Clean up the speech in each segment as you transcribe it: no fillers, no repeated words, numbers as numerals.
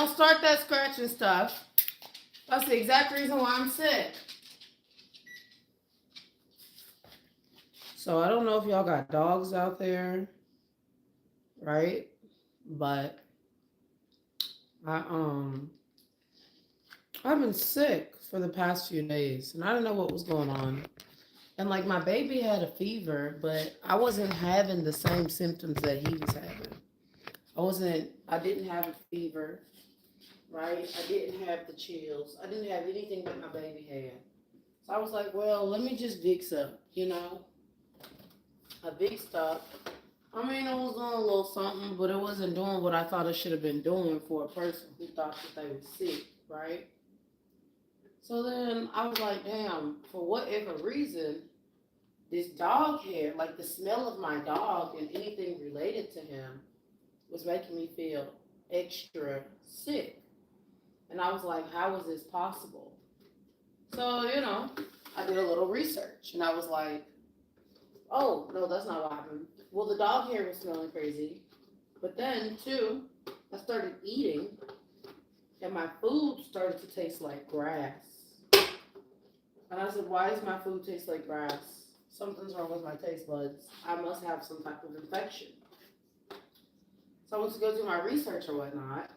don't start that scratching stuff. That's the exact reason why I'm sick. So I don't know if y'all got dogs out there, right? But I I've been sick for the past few days and I didn't know what was going on. And like my baby had a fever, but I wasn't having the same symptoms that he was having. I didn't have a fever, right? I didn't have the chills. I didn't have anything that my baby had. So I was like, well, let me just Vicks up, you know? I Vicks up. I mean, it was doing a little something, but it wasn't doing what I thought it should have been doing for a person who thought that they were sick, right? So then I was like, damn, for whatever reason, this dog hair, like the smell of my dog and anything related to him, was making me feel extra sick. And I was like, how is this possible? So, I did a little research and I was like, oh, no, that's not what happened. Well, the dog hair was smelling crazy. But then, too, I started eating and my food started to taste like grass. And I said, why does my food taste like grass? Something's wrong with my taste buds. I must have some type of infection. So I went to go do my research or whatnot.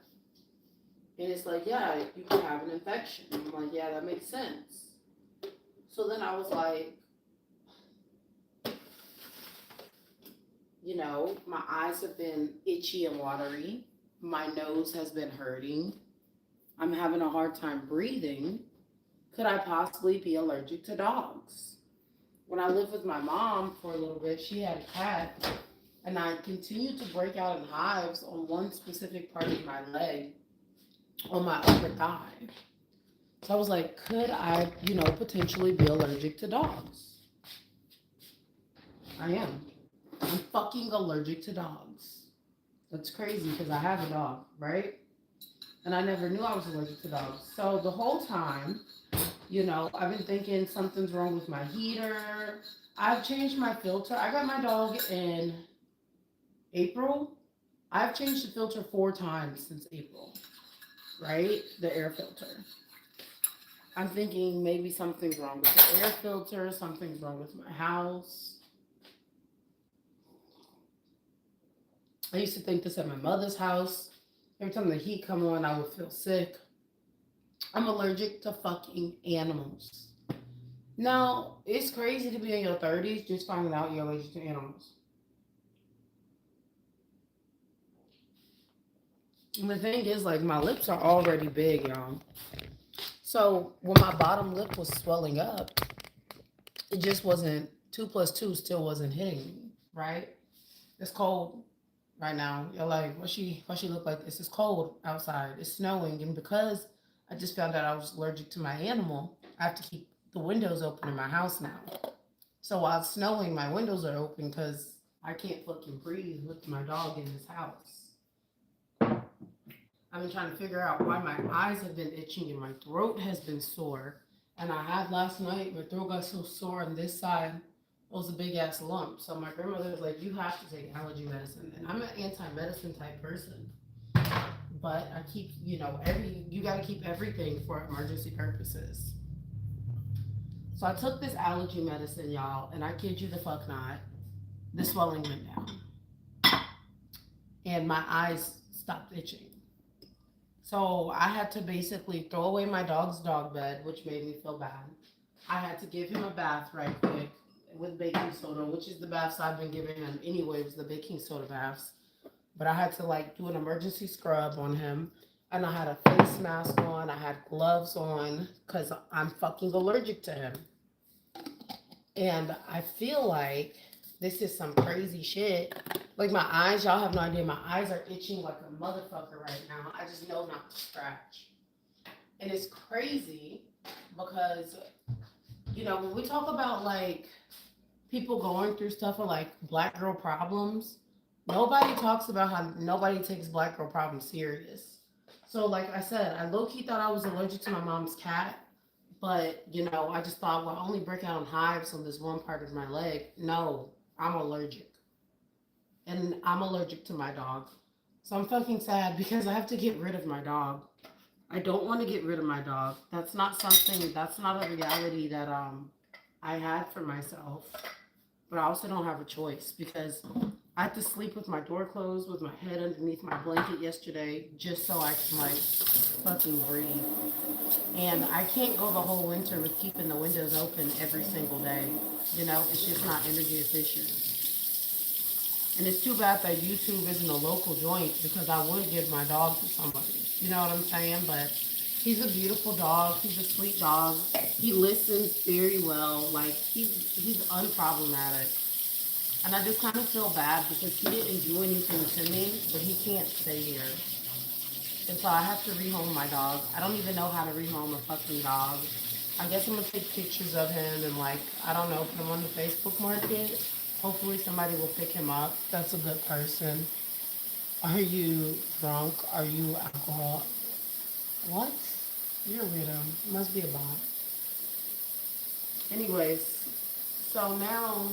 And it's like, yeah, you can have an infection. I'm like, yeah, that makes sense. So then I was like, my eyes have been itchy and watery. My nose has been hurting. I'm having a hard time breathing. Could I possibly be allergic to dogs? When I lived with my mom for a little bit, she had a cat, and I continued to break out in hives on one specific part of my leg, on my upper thigh. So I was like, could I, potentially be allergic to dogs? I am. I'm fucking allergic to dogs. That's crazy because I have a dog, right? And I never knew I was allergic to dogs. So the whole time, I've been thinking something's wrong with my heater. I've changed my filter. I got my dog in April. I've changed the filter 4 times since April, right? The air filter. I'm thinking maybe something's wrong with the air filter. Something's wrong with my house. I used to think this at my mother's house. Every time the heat come on, I would feel sick. I'm allergic to fucking animals. Now, it's crazy to be in your 30s just finding out you're allergic to animals. And the thing is, like, my lips are already big, y'all. So when my bottom lip was swelling up, it just wasn't, 2 plus 2 still wasn't hitting me, right? It's cold right now. You're like, why she look like this? It's cold outside. It's snowing. And because I just found out I was allergic to my animal, I have to keep the windows open in my house now. So while it's snowing, my windows are open because I can't fucking breathe with my dog in this house. I've been trying to figure out why my eyes have been itching and my throat has been sore. And I had last night, my throat got so sore on this side, it was a big ass lump. So my grandmother was like, you have to take allergy medicine. And I'm an anti-medicine type person. But I keep, you got to keep everything for emergency purposes. So I took this allergy medicine, y'all, and I kid you the fuck not, the swelling went down. And my eyes stopped itching. So I had to basically throw away my dog's dog bed, which made me feel bad. I had to give him a bath right quick with baking soda, which is the baths I've been giving him anyway, was the baking soda baths. But I had to do an emergency scrub on him. And I had a face mask on. I had gloves on because I'm fucking allergic to him. And I feel like this is some crazy shit. Like my eyes, y'all have no idea. My eyes are itching like a motherfucker right now. I just know not to scratch. And it's crazy because, when we talk about people going through stuff with black girl problems, nobody talks about how nobody takes black girl problems serious. So like I said, I low-key thought I was allergic to my mom's cat. But, I just thought, well, I only break out in hives on this one part of my leg. No, I'm allergic. And I'm allergic to my dog. So I'm fucking sad because I have to get rid of my dog. I don't want to get rid of my dog. That's not something, that's not a reality that I had for myself. But I also don't have a choice because I had to sleep with my door closed with my head underneath my blanket yesterday just so I can like fucking breathe. And I can't go the whole winter with keeping the windows open every single day. You know, it's just not energy efficient. And it's too bad that YouTube isn't a local joint because I would give my dog to somebody. You know what I'm saying? But he's a beautiful dog. He's a sweet dog. He listens very well. Like he's unproblematic. And I just kind of feel bad because he didn't do anything to me, but he can't stay here. And so I have to rehome my dog. I don't even know how to rehome a fucking dog. I guess I'm gonna take pictures of him and like, I don't know, put him on the Facebook market. Hopefully somebody will pick him up. That's a good person. Are you drunk? Are you alcohol? What? You're a weirdo. Must be a bot. Anyways, so now,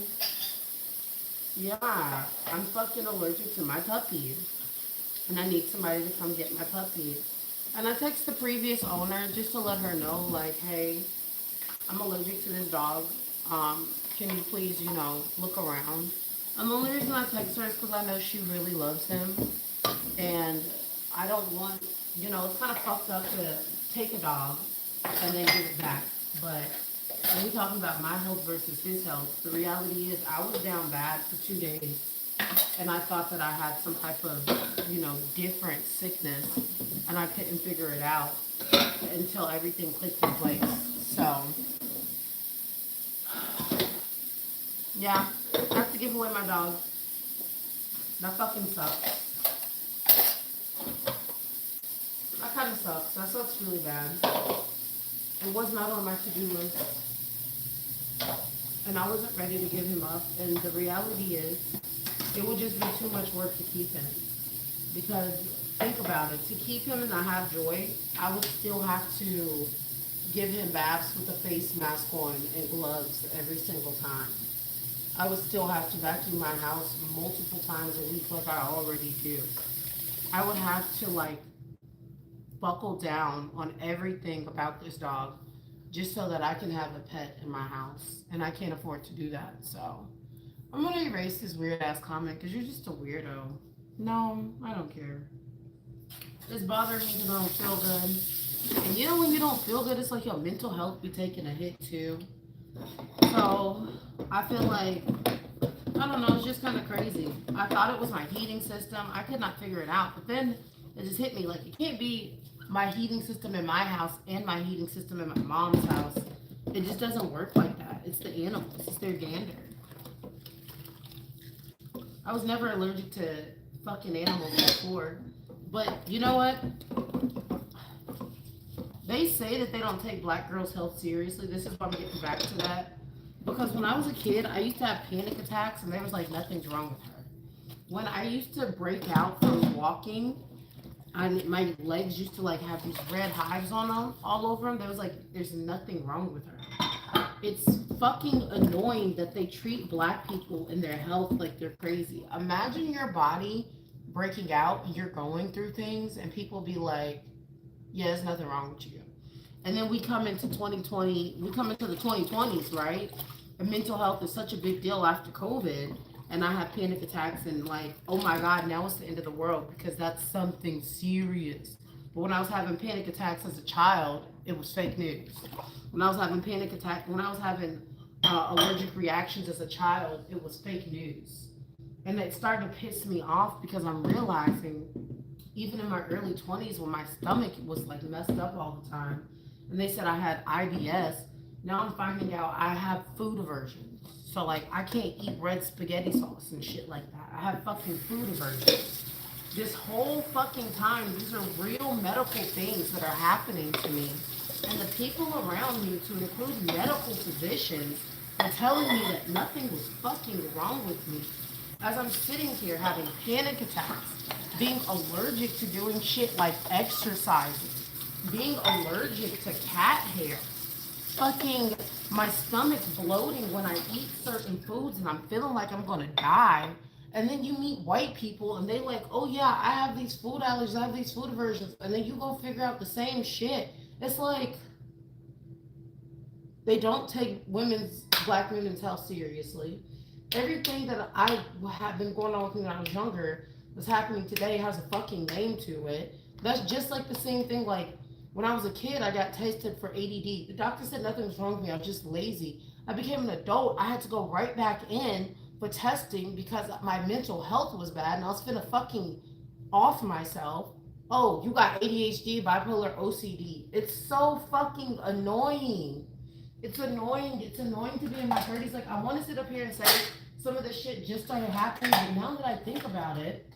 yeah, I'm fucking allergic to my puppy. And I need somebody to come get my puppy. And I text the previous owner just to let her know, like, hey, I'm allergic to this dog. Can you please, you know, look around? And the only reason I text her is because I know she really loves him. And I don't want, you know, it's kind of fucked up to take a dog and then give it back. But when we're talking about my health versus his health, the reality is I was down bad for 2 days. And I thought that I had some type of, you know, different sickness. And I couldn't figure it out until everything clicked in place. So, yeah, I have to give away my dog. That fucking sucks. That kind of sucks. That sucks really bad. It was not on my to-do list. And I wasn't ready to give him up. And the reality is, it would just be too much work to keep him. Because think about it, to keep him and not have joy, I would still have to give him baths with a face mask on and gloves every single time. I would still have to vacuum my house multiple times a week like I already do. I would have to like buckle down on everything about this dog just so that I can have a pet in my house. And I can't afford to do that. So I'm gonna erase this weird ass comment because you're just a weirdo. No, I don't care. It's bothering me because I don't feel good. And you know when you don't feel good, it's like your mental health be taking a hit too. So I feel like, I don't know, it's just kind of crazy. I thought it was my heating system. I could not figure it out. But then it just hit me like it can't be my heating system in my house and my heating system in my mom's house. It just doesn't work like that. It's the animals. It's their gander. I was never allergic to fucking animals before. But you know what? They say that they don't take black girls' health seriously. This is why I'm getting back to that. Because when I was a kid, I used to have panic attacks and there was like nothing's wrong with her. When I used to break out from walking, my legs used to like have these red hives on them all over them. There was like, there's nothing wrong with her. It's fucking annoying that they treat black people and their health like they're crazy. Imagine your body breaking out, you're going through things, and people be like, yeah, there's nothing wrong with you. And then we come into 2020, we come into the 2020s, right? And mental health is such a big deal after COVID. And I have panic attacks and like, oh my God, now it's the end of the world because that's something serious. But when I was having panic attacks as a child, it was fake news. When I was having when I was having allergic reactions as a child, it was fake news. And it started to piss me off because I'm realizing, even in my early 20s when my stomach was like messed up all the time, and they said I had IBS, now I'm finding out I have food aversion. So like I can't eat red spaghetti sauce and shit like that. I have fucking food aversion. This whole fucking time, these are real medical things that are happening to me. And the people around me, to include medical physicians, are telling me that nothing was fucking wrong with me. As I'm sitting here having panic attacks, being allergic to doing shit like exercising, being allergic to cat hair, fucking my stomach bloating when I eat certain foods and I'm feeling like I'm gonna die. And then you meet white people and they like, oh yeah, I have these food allergies, I have these food aversions. And then you go figure out the same shit. It's like they don't take black women's health seriously. Everything that I have been going on with me when I was younger that's happening today has a fucking name to it. That's just like the same thing. Like when I was a kid, I got tested for ADD. The doctor said nothing was wrong with me. I was just lazy. I became an adult. I had to go right back in for testing because my mental health was bad and I was finna fucking off myself. Oh, you got ADHD, bipolar, OCD. It's so fucking annoying. It's annoying. It's annoying to be in my 30s. Like, I want to sit up here and say some of this shit just started happening, but now that I think about it,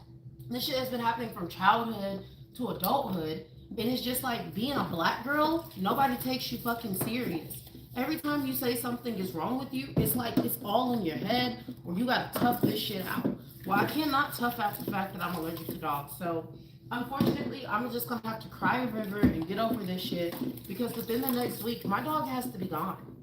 this shit has been happening from childhood to adulthood. And it's just like being a black girl, nobody takes you fucking serious. Every time you say something is wrong with you, it's like it's all in your head or you gotta tough this shit out. Well, I cannot tough out the fact that I'm allergic to dogs. So, unfortunately, I'm just gonna have to cry a river and get over this shit because within the next week, my dog has to be gone.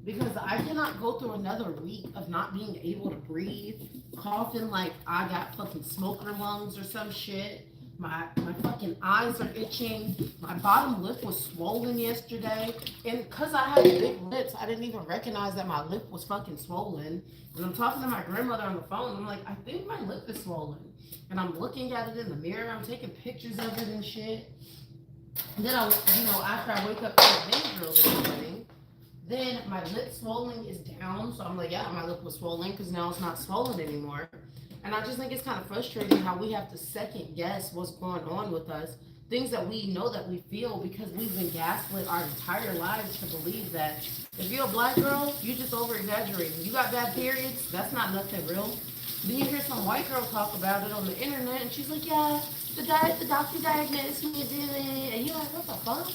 Because I cannot go through another week of not being able to breathe, coughing like I got fucking smoker lungs or some shit. My fucking eyes are itching. My bottom lip was swollen yesterday. And because I have big lips, I didn't even recognize that my lip was fucking swollen. And I'm talking to my grandmother on the phone. I'm like, I think my lip is swollen. And I'm looking at it in the mirror. I'm taking pictures of it and shit. And then after I wake up to the Benadryl this morning, then my lip swelling is down. So I'm like, yeah, my lip was swollen because now it's not swollen anymore. And I just think it's kind of frustrating how we have to second guess what's going on with us. Things that we know that we feel because we've been gaslit our entire lives to believe that if you're a black girl, you just over exaggerating. You got bad periods, that's not nothing real. Then you hear some white girl talk about it on the internet and she's like, yeah, the doctor diagnosed me and you're like, what the fuck?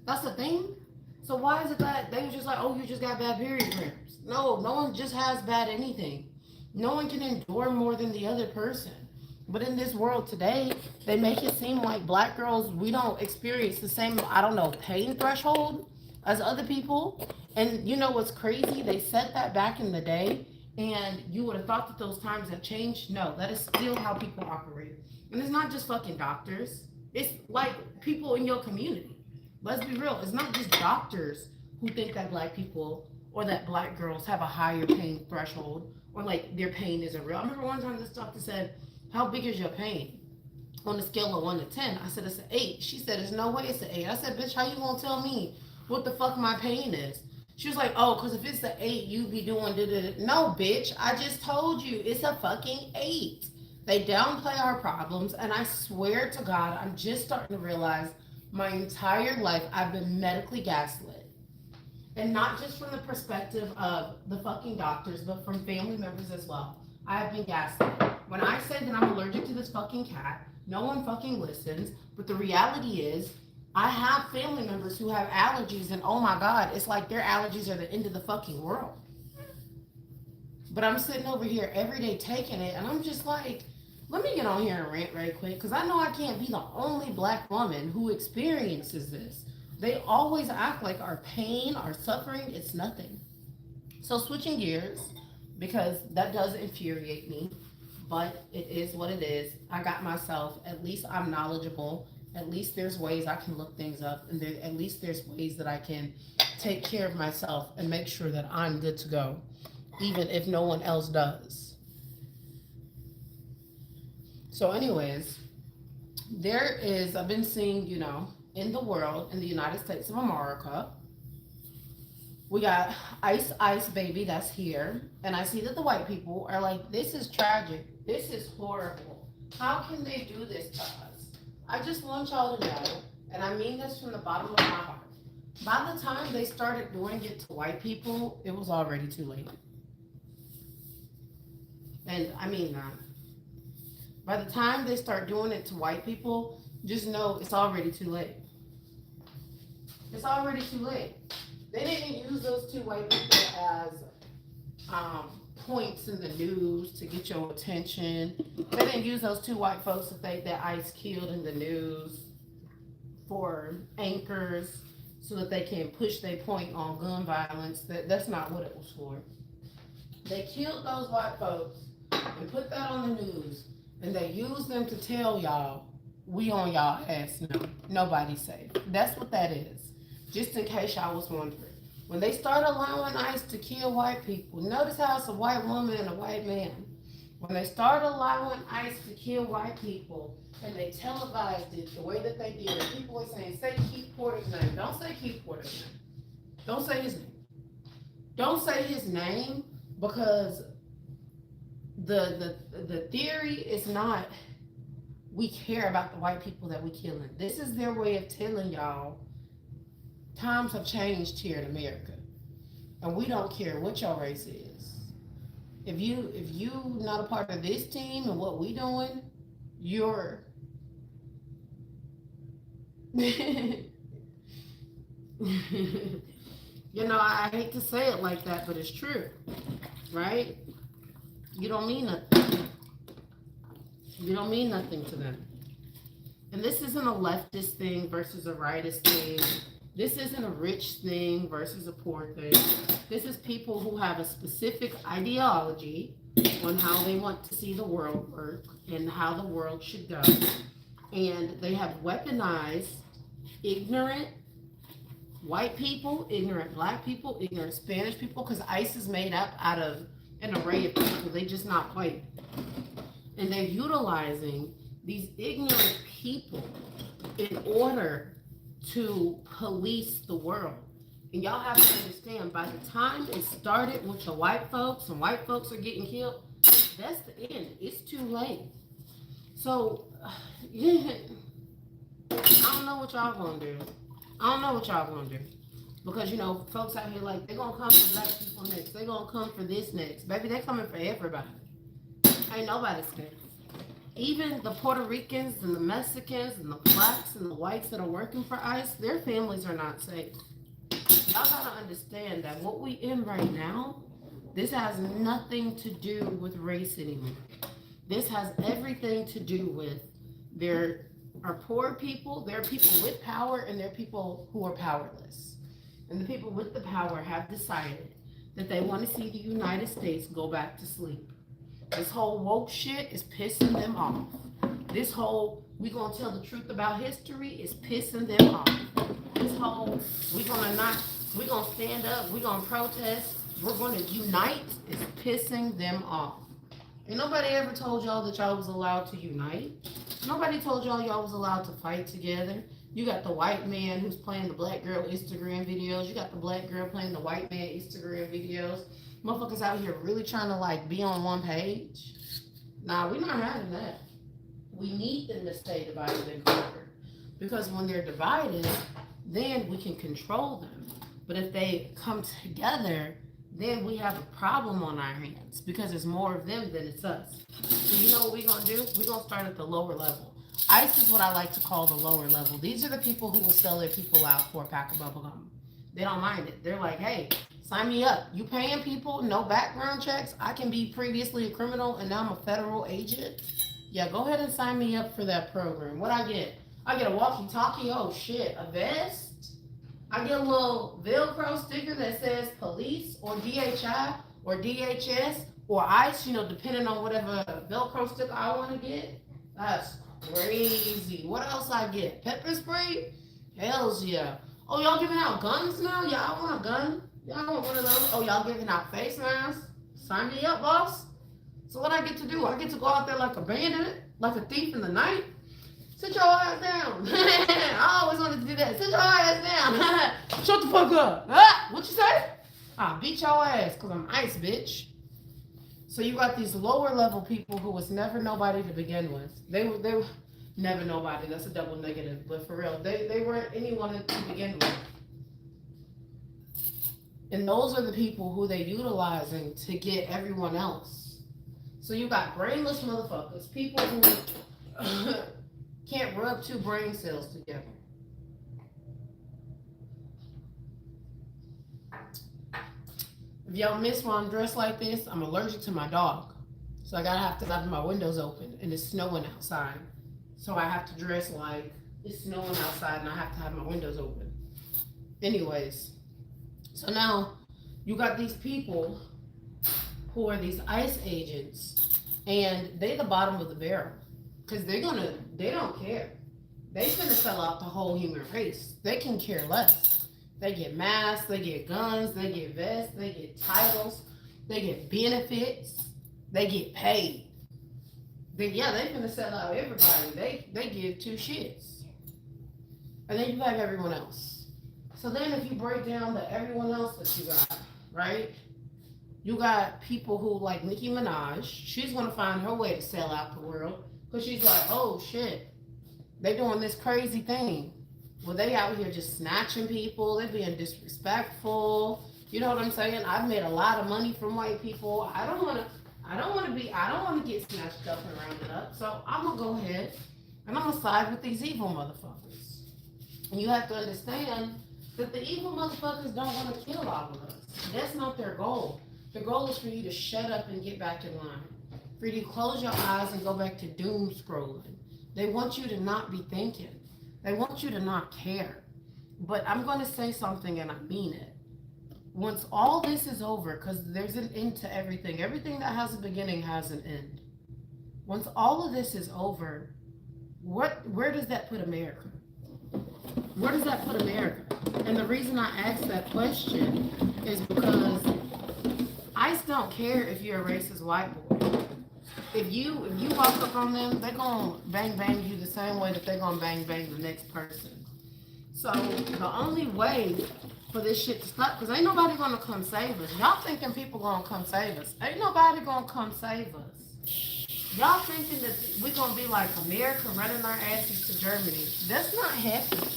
That's the thing? So why is it that they were just like, oh, you just got bad period cramps? No one just has bad anything. No one can endure more than the other person. But in this world today, they make it seem like black girls, we don't experience the same, pain threshold as other people. And you know what's crazy? They said that back in the day, and you would have thought that those times have changed. No, that is still how people operate. And it's not just fucking doctors. It's like people in your community. Let's be real. It's not just doctors who think that black people or that black girls have a higher pain threshold or like their pain isn't real. I remember one time this doctor said, how big is your pain? On a scale of 1 to 10. I said, it's an 8. She said, there's no way it's an 8. I said, bitch, how you gonna tell me what the fuck my pain is? She was like, oh, because if it's an 8, you be doing da-da-da. No, bitch, I just told you it's a fucking 8. They downplay our problems, and I swear to God, I'm just starting to realize my entire life I've been medically gaslit. And not just from the perspective of the fucking doctors, but from family members as well. I have been gaslit. When I say that I'm allergic to this fucking cat, no one fucking listens. But the reality is, I have family members who have allergies, and oh my God, it's like their allergies are the end of the fucking world. But I'm sitting over here every day taking it, and I'm just like, let me get on here and rant right quick, because I know I can't be the only black woman who experiences this. They always act like our pain, our suffering, it's nothing. So switching gears, because that does infuriate me, but it is what it is. I got myself, at least I'm knowledgeable. At least there's ways I can look things up, and at least there's ways that I can take care of myself and make sure that I'm good to go, even if no one else does. So anyways, I've been seeing, in the world, in the United States of America, we got Ice Baby that's here. And I see that the white people are like, this is tragic. This is horrible. How can they do this to us? I just want y'all to know, and I mean this from the bottom of my heart. By the time they started doing it to white people, it was already too late. And I mean that. By the time they start doing it to white people, just know it's already too late. It's already too late. They didn't use those two white people as points in the news to get your attention. They didn't use those two white folks to think that ICE killed in the news for anchors so that they can push their point on gun violence. That's not what it was for. They killed those white folks and put that on the news, and they use them to tell y'all, we on y'all ass now. Nobody's safe. That's what that is. Just in case y'all was wondering. When they start allowing ICE to kill white people, notice how it's a white woman and a white man. When they start allowing ICE to kill white people, and they televised it the way that they did, and people are saying, say Keith Porter's name. Don't say Keith Porter's name. Don't say his name. Don't say his name, because the theory is not we care about the white people that we killing. This is their way of telling y'all times have changed here in America, and we don't care what your race is. If you not a part of this team and what we doing, you're you know, I hate to say it like that, but it's true, right? You don't mean nothing. You don't mean nothing to them. And this isn't a leftist thing versus a rightist thing. This isn't a rich thing versus a poor thing. This is people who have a specific ideology on how they want to see the world work and how the world should go. And they have weaponized ignorant white people, ignorant black people, ignorant Spanish people, because ICE is made up out of an array of people. They just not white. And they're utilizing these ignorant people in order to police the world. And y'all have to understand, by the time it started with the white folks and white folks are getting killed, that's the end. It's too late. So, yeah, I don't know what y'all gonna do. I don't know what y'all gonna do. Because, you know, folks out here like, they're gonna come for black people next. They're gonna come for this next. Baby, they're coming for everybody. Ain't nobody scared. Even the Puerto Ricans and the Mexicans and the blacks and the whites that are working for ICE, their families are not safe. Y'all gotta understand that what we in right now, this has nothing to do with race anymore. This has everything to do with there are poor people, there are people with power, and there are people who are powerless. And the people with the power have decided that they want to see the United States go back to sleep. This whole woke shit is pissing them off. This whole, we gonna tell the truth about history is pissing them off. This whole, we gonna stand up, we gonna protest, we're gonna unite is pissing them off. Ain't nobody ever told y'all that y'all was allowed to unite. Nobody told y'all was allowed to fight together. You got the white man who's playing the black girl Instagram videos. You got the black girl playing the white man Instagram videos. Motherfuckers out here really trying to like be on one page. Nah, we're not having that. We need them to stay divided and conquered. Because when they're divided, then we can control them. But if they come together, then we have a problem on our hands because it's more of them than it's us. So you know what we're going to do? We're going to start at the lower level. ICE is what I like to call the lower level. These are the people who will sell their people out for a pack of bubblegum. They don't mind it. They're like, hey, sign me up. You paying people, no background checks. I can be previously a criminal and now I'm a federal agent. Yeah, go ahead and sign me up for that program. What I get? I get a walkie-talkie. Oh, shit. A vest? I get a little Velcro sticker that says police or DHI or DHS or ICE, you know, depending on whatever Velcro sticker I want to get. That's crazy. What else I get? Pepper spray? Hells yeah. Oh, y'all giving out guns now? Y'all want a gun? Y'all want one of those? Oh, y'all giving out face masks? Sign me up, boss. So what I get to do? I get to go out there like a bandit, like a thief in the night. Sit your ass down. I always wanted to do that. Sit your ass down. Shut the fuck up. What you say? I'll beat your ass because I'm ICE, bitch. So you got these lower level people who was never nobody to begin with. They were never nobody. That's a double negative. But for real, they weren't anyone to begin with. And those are the people who they're utilizing to get everyone else. So you got brainless motherfuckers, people who can't rub two brain cells together. If y'all miss why I'm dressed like this, I'm allergic to my dog. So I gotta have to have my windows open and it's snowing outside. So I have to dress like it's snowing outside and I have to have my windows open. Anyways, so now you got these people who are these ICE agents And they the bottom of the barrel. Because they don't care. They finna sell out the whole human race. They can care less. They get masks, they get guns, they get vests, they get titles, they get benefits, they get paid. They finna sell out everybody. They give two shits. And then you have everyone else. So then if you break down the everyone else that you got, right? You got people who like Nicki Minaj. She's gonna find her way to sell out the world. Because she's like, oh shit, they doing this crazy thing. Well, they out here just snatching people. They being disrespectful. You know what I'm saying? I've made a lot of money from white people. I don't want to get snatched up and rounded up. So I'm going to go ahead and I'm going to side with these evil motherfuckers. And you have to understand that the evil motherfuckers don't want to kill all of us. That's not their goal. Their goal is for you to shut up and get back in line. For you to close your eyes and go back to doom scrolling. They want you to not be thinking. They want you to not care. But I'm going to say something and I mean it. Once all this is over, because there's an end to everything. Everything that has a beginning has an end. Once all of this is over, where does that put America? Where does that put America? And the reason I ask that question is because ICE don't care if you're a racist white boy. If you walk up on them, they're going to bang you the same way that they're going to bang the next person. So the only way for this shit to stop, because ain't nobody going to come save us. Y'all thinking people going to come save us. Ain't nobody going to come save us. Y'all thinking that we're going to be like America running our asses to Germany. That's not happening.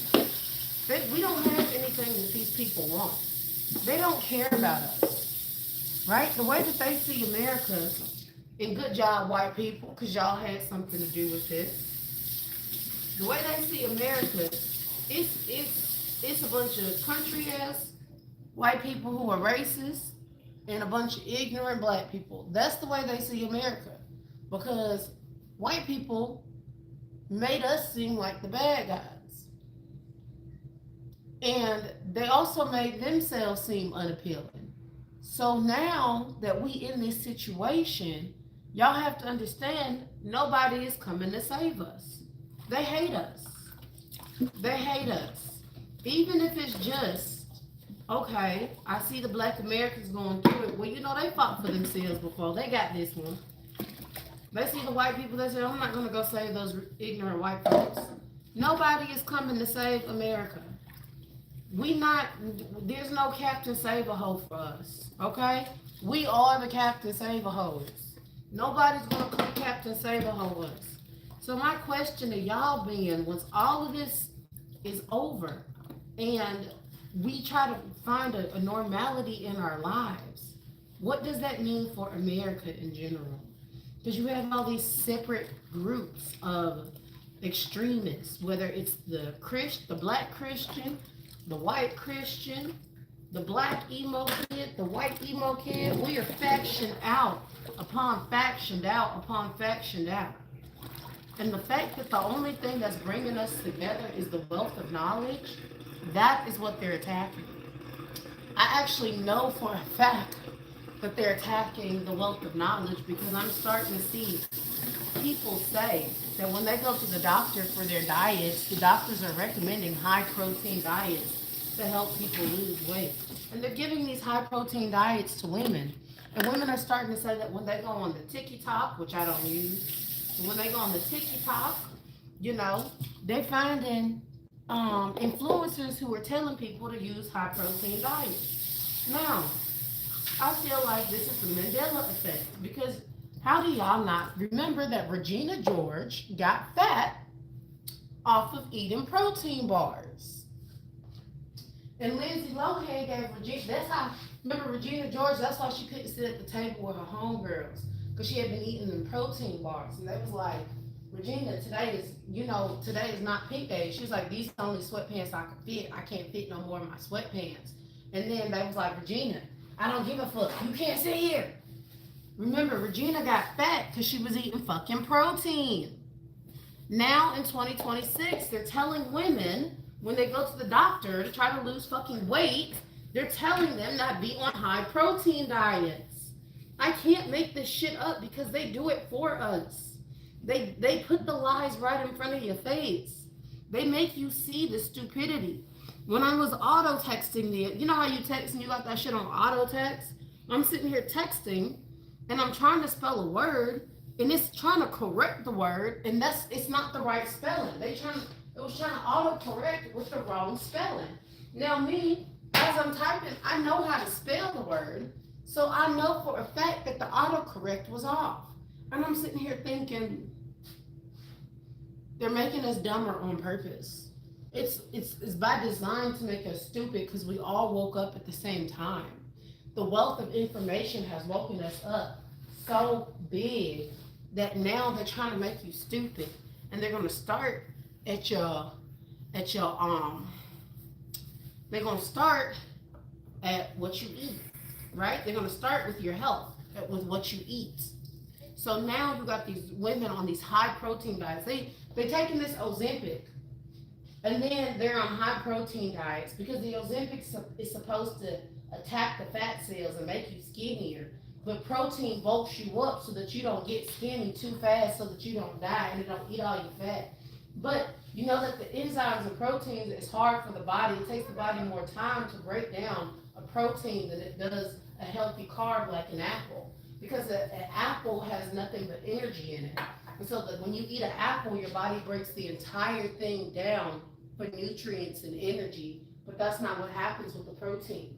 We don't have anything that these people want. They don't care about us. Right? The way that they see America, and good job, white people, because y'all had something to do with this. The way they see America, it's a bunch of country-ass white people who are racist and a bunch of ignorant black people. That's the way they see America. Because white people made us seem like the bad guys. And they also made themselves seem unappealing. So now that we in this situation, y'all have to understand, nobody is coming to save us. They hate us. They hate us. Even if it's just, okay, I see the black Americans going through it. Well, you know, they fought for themselves before. They got this one. They see the white people, they say, I'm not going to go save those ignorant white folks. Nobody is coming to save America. There's no Captain Save-A-Ho for us, okay? We are the Captain Save-A-Hos. Nobody's going to come Captain Save-A-Ho us. So my question to y'all being, once all of this is over and we try to find a normality in our lives, what does that mean for America in general? Because you have all these separate groups of extremists, whether it's the black Christian, the white Christian, the black emo kid, the white emo kid. We are factioned out upon factioned out upon factioned out. And the fact that the only thing that's bringing us together is the wealth of knowledge, that is what they're attacking. I actually know for a fact that they're attacking the wealth of knowledge because I'm starting to see people say that when they go to the doctor for their diets, the doctors are recommending high protein diets to help people lose weight. And they're giving these high protein diets to women. And women are starting to say that when they go on the TikTok, which I don't use, when they go on the TikTok, you know, they're finding influencers who are telling people to use high protein diets. Now, I feel like this is the Mandela effect because how do y'all not remember that Regina George got fat off of eating protein bars? And Lindsay Lohan gave Regina, remember Regina George, that's why she couldn't sit at the table with her homegirls because she had been eating them protein bars. And they was like, Regina, today is not pink day. She was like, these are the only sweatpants I can fit. I can't fit no more of my sweatpants. And then they was like, Regina, I don't give a fuck. You can't sit here. Remember, Regina got fat because she was eating fucking protein. Now in 2026, they're telling women when they go to the doctor to try to lose fucking weight, they're telling them not be on high protein diets. I can't make this shit up because they do it for us. They put the lies right in front of your face. They make you see the stupidity. When I was auto texting you know how you text and you got that shit on auto text? I'm sitting here texting and I'm trying to spell a word and it's trying to correct the word and it's not the right spelling. It was trying to auto correct with the wrong spelling. Now me, as I'm typing, I know how to spell the word, so I know for a fact that the autocorrect was off. And I'm sitting here thinking, they're making us dumber on purpose. It's by design to make us stupid because we all woke up at the same time. The wealth of information has woken us up so big that now they're trying to make you stupid, and they're gonna start at your they're gonna start at what you eat, right? They're gonna start with your health, with what you eat. So now you got these women on these high protein diets. They're taking this Ozempic, and then they're on high protein diets because the Ozempic is supposed to attack the fat cells and make you skinnier. But protein bulks you up so that you don't get skinny too fast, so that you don't die and you don't eat all your fat. But you know that the enzymes and proteins is hard for the body. It takes the body more time to break down a protein than it does a healthy carb like an apple. Because an apple has nothing but energy in it. And so that when you eat an apple, your body breaks the entire thing down for nutrients and energy. But that's not what happens with the protein.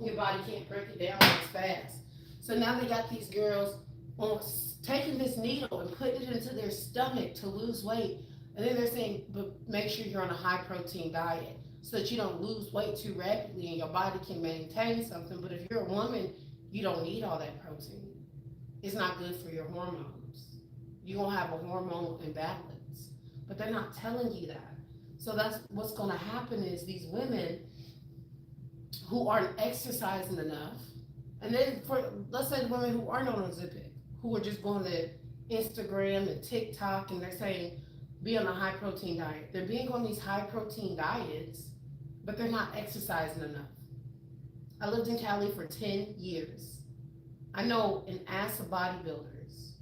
Your body can't break it down as fast. So now they got these girls taking this needle and putting it into their stomach to lose weight. And then they're saying, but make sure you're on a high protein diet so that you don't lose weight too rapidly and your body can maintain something. But if you're a woman, you don't need all that protein. It's not good for your hormones. You're going to have a hormonal imbalance. But they're not telling you that. So that's what's going to happen is these women who aren't exercising enough, and then let's say the women who aren't on Ozempic, who are just going to Instagram and TikTok and they're saying, be on a high protein diet. They're being on these high protein diets, but they're not exercising enough. I lived in Cali for 10 years. I know an ass of bodybuilders.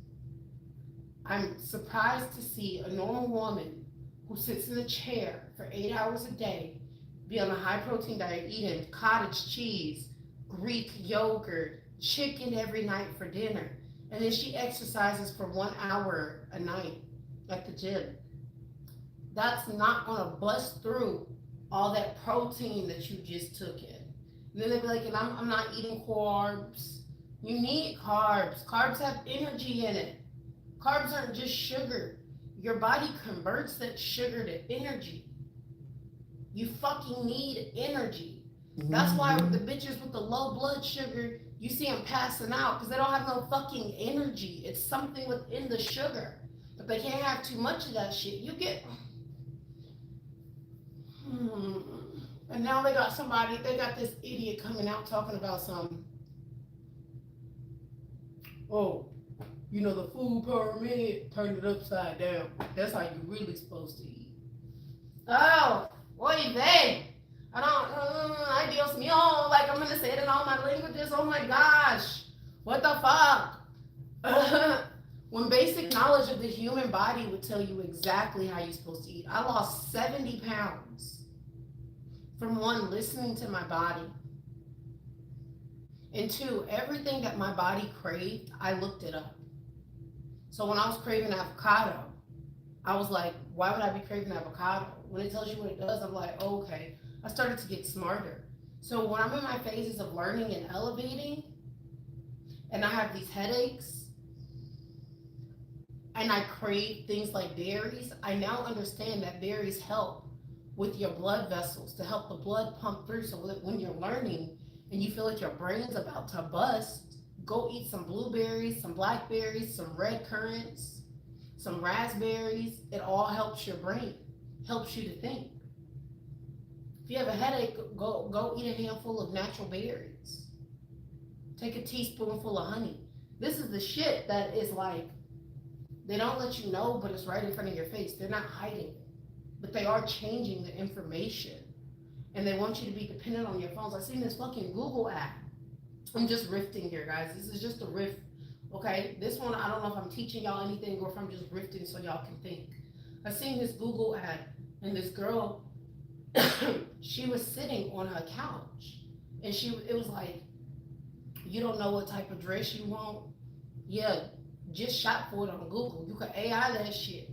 I'm surprised to see a normal woman who sits in a chair for 8 hours a day be on a high protein diet, eating cottage cheese, Greek yogurt, chicken every night for dinner. And then she exercises for 1 hour a night at the gym. That's not going to bust through all that protein that you just took in. And then they'll be like, I'm not eating carbs. You need carbs. Carbs have energy in it. Carbs aren't just sugar. Your body converts that sugar to energy. You fucking need energy. That's why the bitches with the low blood sugar, you see them passing out because they don't have no fucking energy. It's something within the sugar. But they can't have too much of that shit. You get... And now they got this idiot coming out talking about some, the food pyramid, turn it upside down. That's how you're really supposed to eat. Oh, what do you think? I Dios mío, like I'm gonna say it in all my languages. Oh my gosh, what the fuck? When basic knowledge of the human body would tell you exactly how you're supposed to eat. I lost 70 pounds from one, listening to my body, and two, everything that my body craved, I looked it up. So when I was craving avocado, I was like, why would I be craving avocado? When it tells you what it does, I'm like, oh, okay. I started to get smarter. So when I'm in my phases of learning and elevating, and I have these headaches, and I crave things like berries, I now understand that berries help with your blood vessels to help the blood pump through, so that when you're learning and you feel like your brain's about to bust, go eat some blueberries, some blackberries, some red currants, some raspberries. It all helps your brain, helps you to think. If you have a headache, go eat a handful of natural berries. Take a teaspoonful of honey. This is the shit that is like, they don't let you know, but it's right in front of your face. They're not hiding it, but they are changing the information. And they want you to be dependent on your phones. I seen this fucking Google app. I'm just riffing here, guys. This is just a riff. Okay, this one I don't know if I'm teaching y'all anything or if I'm just riffing so y'all can think. I seen this Google ad and this girl, she was sitting on her couch and it was like, you don't know what type of dress you want? Yeah, just shop for it on Google. You can AI that shit.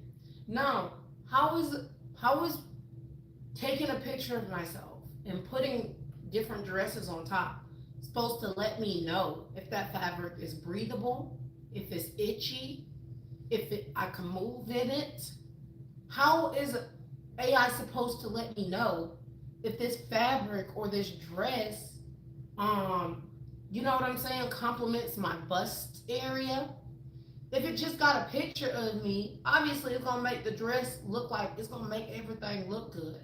Now, how is taking a picture of myself and putting different dresses on top supposed to let me know if that fabric is breathable, if it's itchy, I can move in it? How is AI supposed to let me know if this fabric or this dress, you know what I'm saying, complements my bust area? If it just got a picture of me, obviously it's gonna make the dress look like it's gonna make everything look good.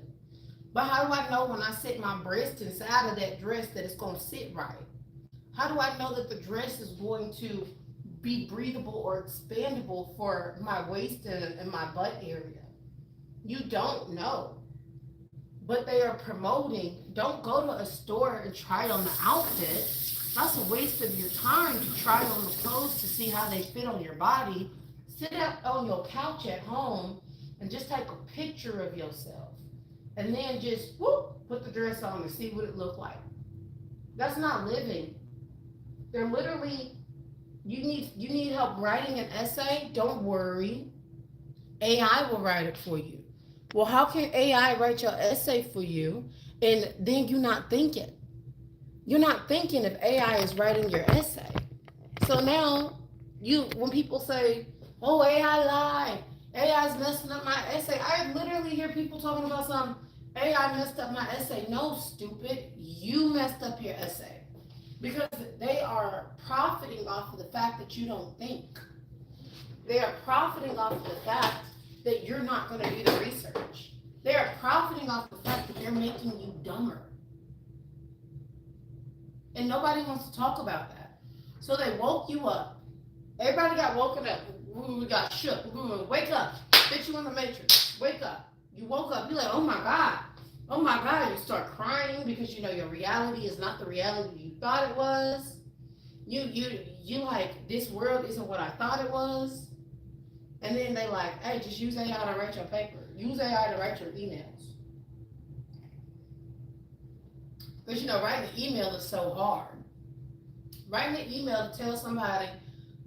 But how do I know when I sit my breast inside of that dress that it's gonna sit right? How do I know that the dress is going to be breathable or expandable for my waist and my butt area? You don't know. But they are promoting, don't go to a store and try on the outfit. That's a waste of your time to try on the clothes to see how they fit on your body. Sit up on your couch at home and just take a picture of yourself. And then just put the dress on and see what it looked like. That's not living. They're literally, you need help writing an essay? Don't worry. AI will write it for you. Well, how can AI write your essay for you and then you're not thinking? You're not thinking if AI is writing your essay. So now, when people say, oh, AI lied, AI's messing up my essay, I literally hear people talking about AI messed up my essay. No, stupid, you messed up your essay. Because they are profiting off of the fact that you don't think. They are profiting off of the fact that you're not going to do the research. They are profiting off the fact that they're making you dumber. And nobody wants to talk about that. So they woke you up. Everybody got woken up. We got shook. Wake up. Bitch, you in the matrix. Wake up. You woke up. You're like, oh my God. Oh my God. You start crying because you know your reality is not the reality you thought it was. You like, this world isn't what I thought it was. And then they like, hey, just use AI to write your paper. Use AI to write your emails. Because you know, writing an email is so hard. Writing an email to tell somebody,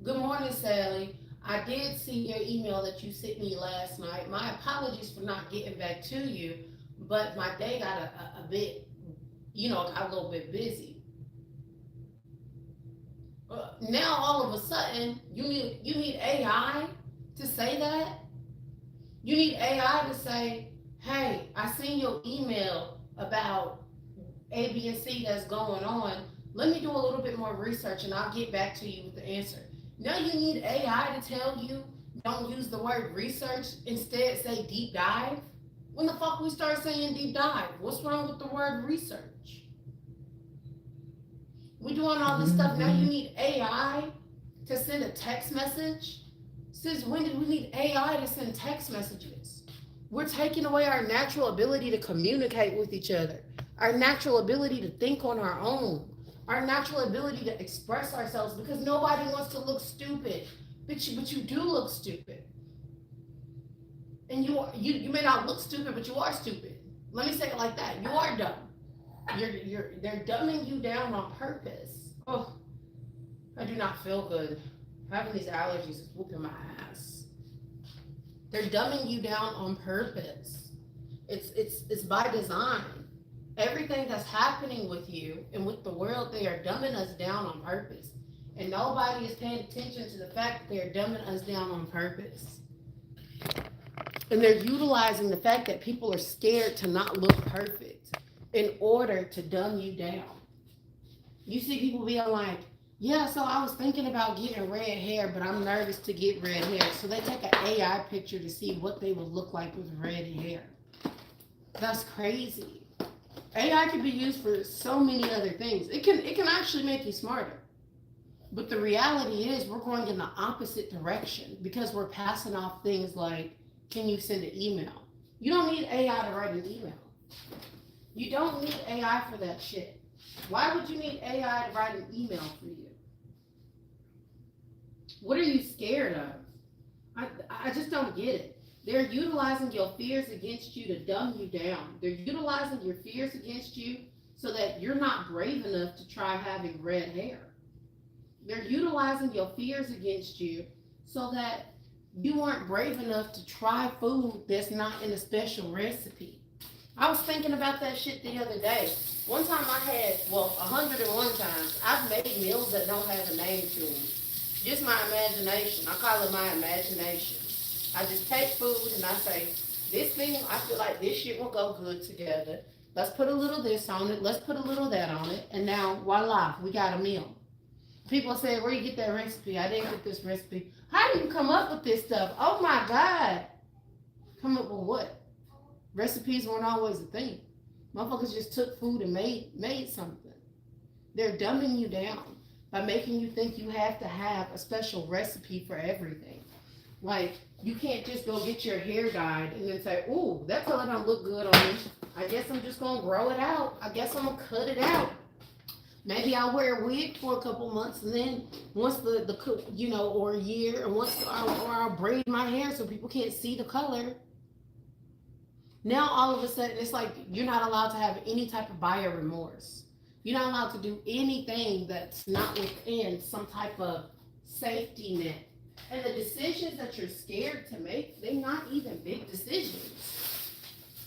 good morning, Sally. I did see your email that you sent me last night. My apologies for not getting back to you, but my day got a bit, got a little bit busy. Now all of a sudden, you need AI to say that. You need AI to say, hey, I seen your email about A, B, and C that's going on. Let me do a little bit more research and I'll get back to you with the answer. Now you need AI to tell you, don't use the word research, instead say deep dive. When the fuck we start saying deep dive? What's wrong with the word research? We doing all this stuff, now you need AI to send a text message? Since when did we need AI to send text messages? We're taking away our natural ability to communicate with each other, our natural ability to think on our own, our natural ability to express ourselves, because nobody wants to look stupid, but you do look stupid. And you may not look stupid, but you are stupid. Let me say it like that. You are dumb. They're dumbing you down on purpose. Oh, I do not feel good. Having these allergies is whooping my ass. They're dumbing you down on purpose. It's by design. Everything that's happening with you and with the world, they are dumbing us down on purpose. And nobody is paying attention to the fact that they're dumbing us down on purpose. And they're utilizing the fact that people are scared to not look perfect in order to dumb you down. You see people being like, yeah, so I was thinking about getting red hair, but I'm nervous to get red hair. So they take an AI picture to see what they would look like with red hair. That's crazy. AI can be used for so many other things. It can actually make you smarter. But the reality is we're going in the opposite direction because we're passing off things like, can you send an email? You don't need AI to write an email. You don't need AI for that shit. Why would you need AI to write an email for you? What are you scared of? I just don't get it. They're utilizing your fears against you to dumb you down. They're utilizing your fears against you so that you're not brave enough to try having red hair. They're utilizing your fears against you so that you weren't brave enough to try food that's not in a special recipe. I was thinking about that shit the other day. One time I had, 101 times, I've made meals that don't have a name to them. Just my imagination. I call it my imagination. I just take food and I say, this thing, I feel like this shit will go good together. Let's put a little this on it. Let's put a little that on it. And now, voila, we got a meal. People say, where you get that recipe? I didn't get this recipe. How do you come up with this stuff? Oh my God. Come up with what? Recipes weren't always a thing. Motherfuckers just took food and made something. They're dumbing you down by making you think you have to have a special recipe for everything. Like, you can't just go get your hair dyed and then say, ooh, that color don't look good on me. I guess I'm just going to grow it out. I guess I'm going to cut it out. Maybe I'll wear a wig for a couple months, and then once or a year, and I'll braid my hair so people can't see the color. Now all of a sudden it's like you're not allowed to have any type of buyer remorse. You're not allowed to do anything that's not within some type of safety net. And the decisions that you're scared to make, they're not even big decisions.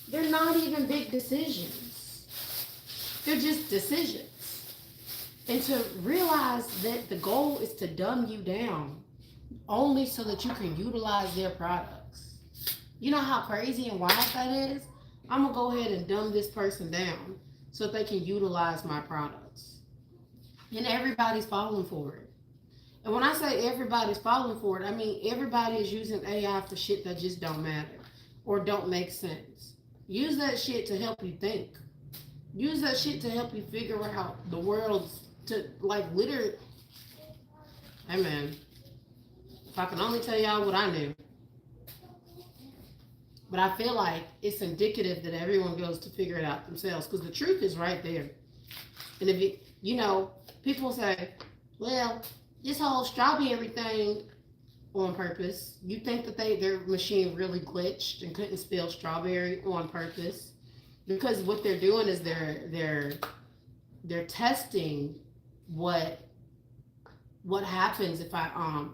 They're not even big decisions. They're just decisions. And to realize that the goal is to dumb you down only so that you can utilize their products. You know how crazy and wild that is? I'm going to go ahead and dumb this person down so that they can utilize my products. And everybody's falling for it. And when I say everybody's falling for it, I mean everybody is using AI for shit that just don't matter or don't make sense. Use that shit to help you think. Use that shit to help you figure out the world's literally. Hey man, if I can only tell y'all what I knew. But I feel like it's indicative that everyone goes to figure it out themselves because the truth is right there. And if people say, well, this whole strawberry thing on purpose, you think that their machine really glitched and couldn't spell strawberry on purpose? Because what they're doing is they're testing what happens if I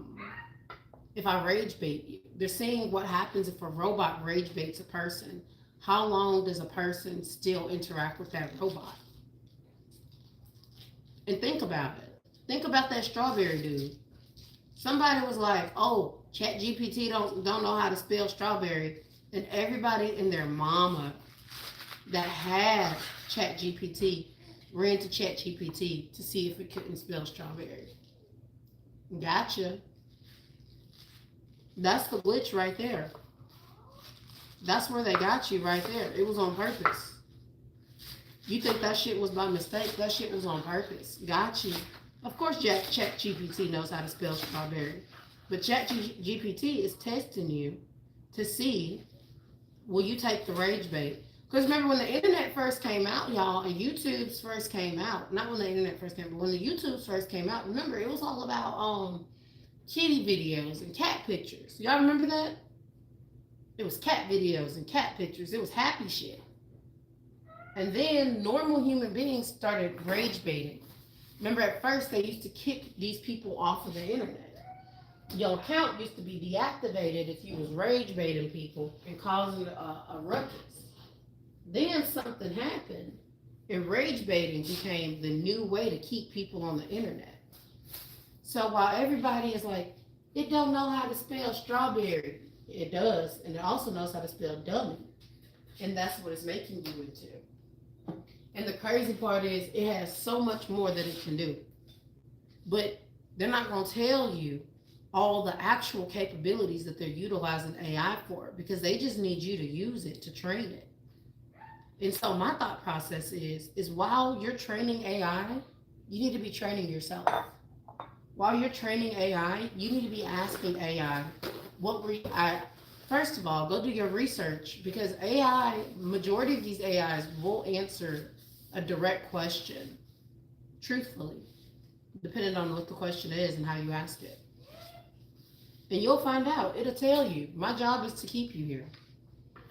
rage bait you. They're seeing what happens if a robot rage baits a person. How long does a person still interact with that robot? And think about it. Think about that strawberry dude. Somebody was like, oh, ChatGPT don't know how to spell strawberry. And everybody and their mama that had ChatGPT ran to ChatGPT to see if it couldn't spell strawberry. Gotcha. That's the glitch right there. That's where they got you right there. It was on purpose. You think that shit was by mistake? That shit was on purpose. Got you. Of course, ChatGPT knows how to spell strawberry. But ChatGPT is testing you to see, will you take the rage bait? Because remember when the internet first came out, y'all, and YouTube's first came out, not when the internet first came out, but when the YouTube's first came out, remember, it was all about kitty videos and cat pictures. Y'all remember that? It was cat videos and cat pictures. It was happy shit. And then normal human beings started rage baiting. Remember, at first, they used to kick these people off of the internet. Your account used to be deactivated if you was rage baiting people and causing a ruckus. Then something happened, and rage baiting became the new way to keep people on the internet. So while everybody is like, it don't know how to spell strawberry, it does, and it also knows how to spell dummy. And that's what it's making you into. And the crazy part is it has so much more that it can do. But they're not going to tell you all the actual capabilities that they're utilizing AI for because they just need you to use it to train it. And so my thought process is while you're training AI, you need to be training yourself. While you're training AI, you need to be asking AI, first of all, go do your research because majority of these AIs will answer a direct question truthfully, depending on what the question is and how you ask it. And you'll find out. It'll tell you. My job is to keep you here.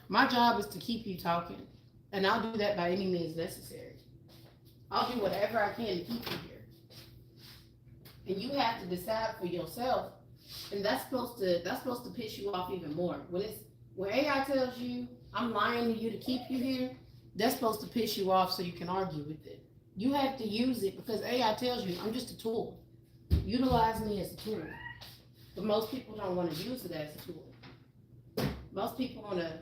My job is to keep you talking. And I'll do that by any means necessary. I'll do whatever I can to keep you here. And you have to decide for yourself. And that's supposed to piss you off even more. When AI tells you I'm lying to you to keep you here, that's supposed to piss you off so you can argue with it. You have to use it because AI tells you I'm just a tool. Utilize me as a tool. But most people don't want to use it as a tool. Most people want to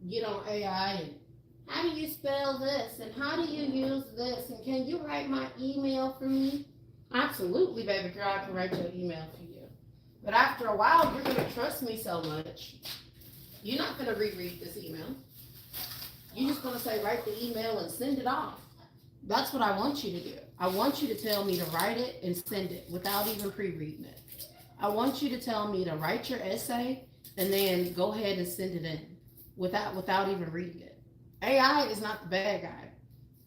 get on AI and how do you spell this and how do you use this and can you write my email for me? Absolutely, baby girl, I can write your email for you. But after a while, you're going to trust me so much, you're not going to reread this email. You're just going to say, write the email and send it off. That's what I want you to do. I want you to tell me to write it and send it without even pre-reading it. I want you to tell me to write your essay and then go ahead and send it in without even reading it. AI is not the bad guy.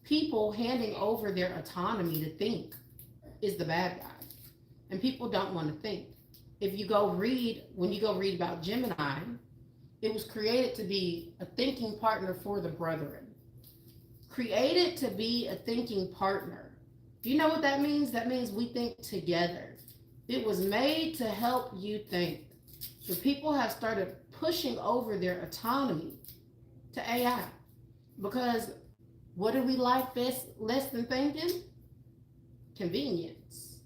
People handing over their autonomy to think is the bad guy. And people don't want to think. When you go read about Gemini, it was created to be a thinking partner for the brethren. Created to be a thinking partner. Do you know what that means? That means we think together. It was made to help you think. But people have started pushing over their autonomy to AI. Because what do we like less than thinking? Convenience.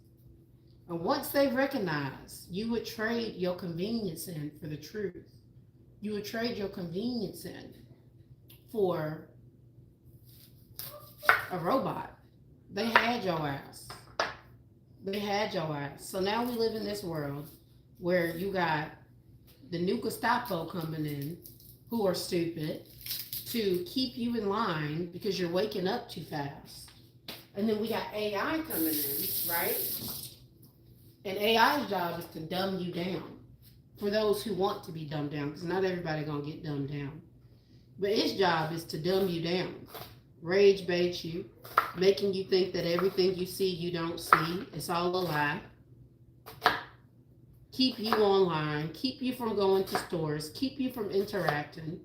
And once they recognize you would trade your convenience in for the truth, you would trade your convenience in for a robot. They had your ass. They had your ass. So now we live in this world where you got the new Gestapo coming in who are stupid to keep you in line because you're waking up too fast. And then we got AI coming in, right? And AI's job is to dumb you down for those who want to be dumbed down, because not everybody gonna get dumbed down. But its job is to dumb you down, rage bait you, making you think that everything you see you don't see, it's all a lie. Keep you online, keep you from going to stores, keep you from interacting,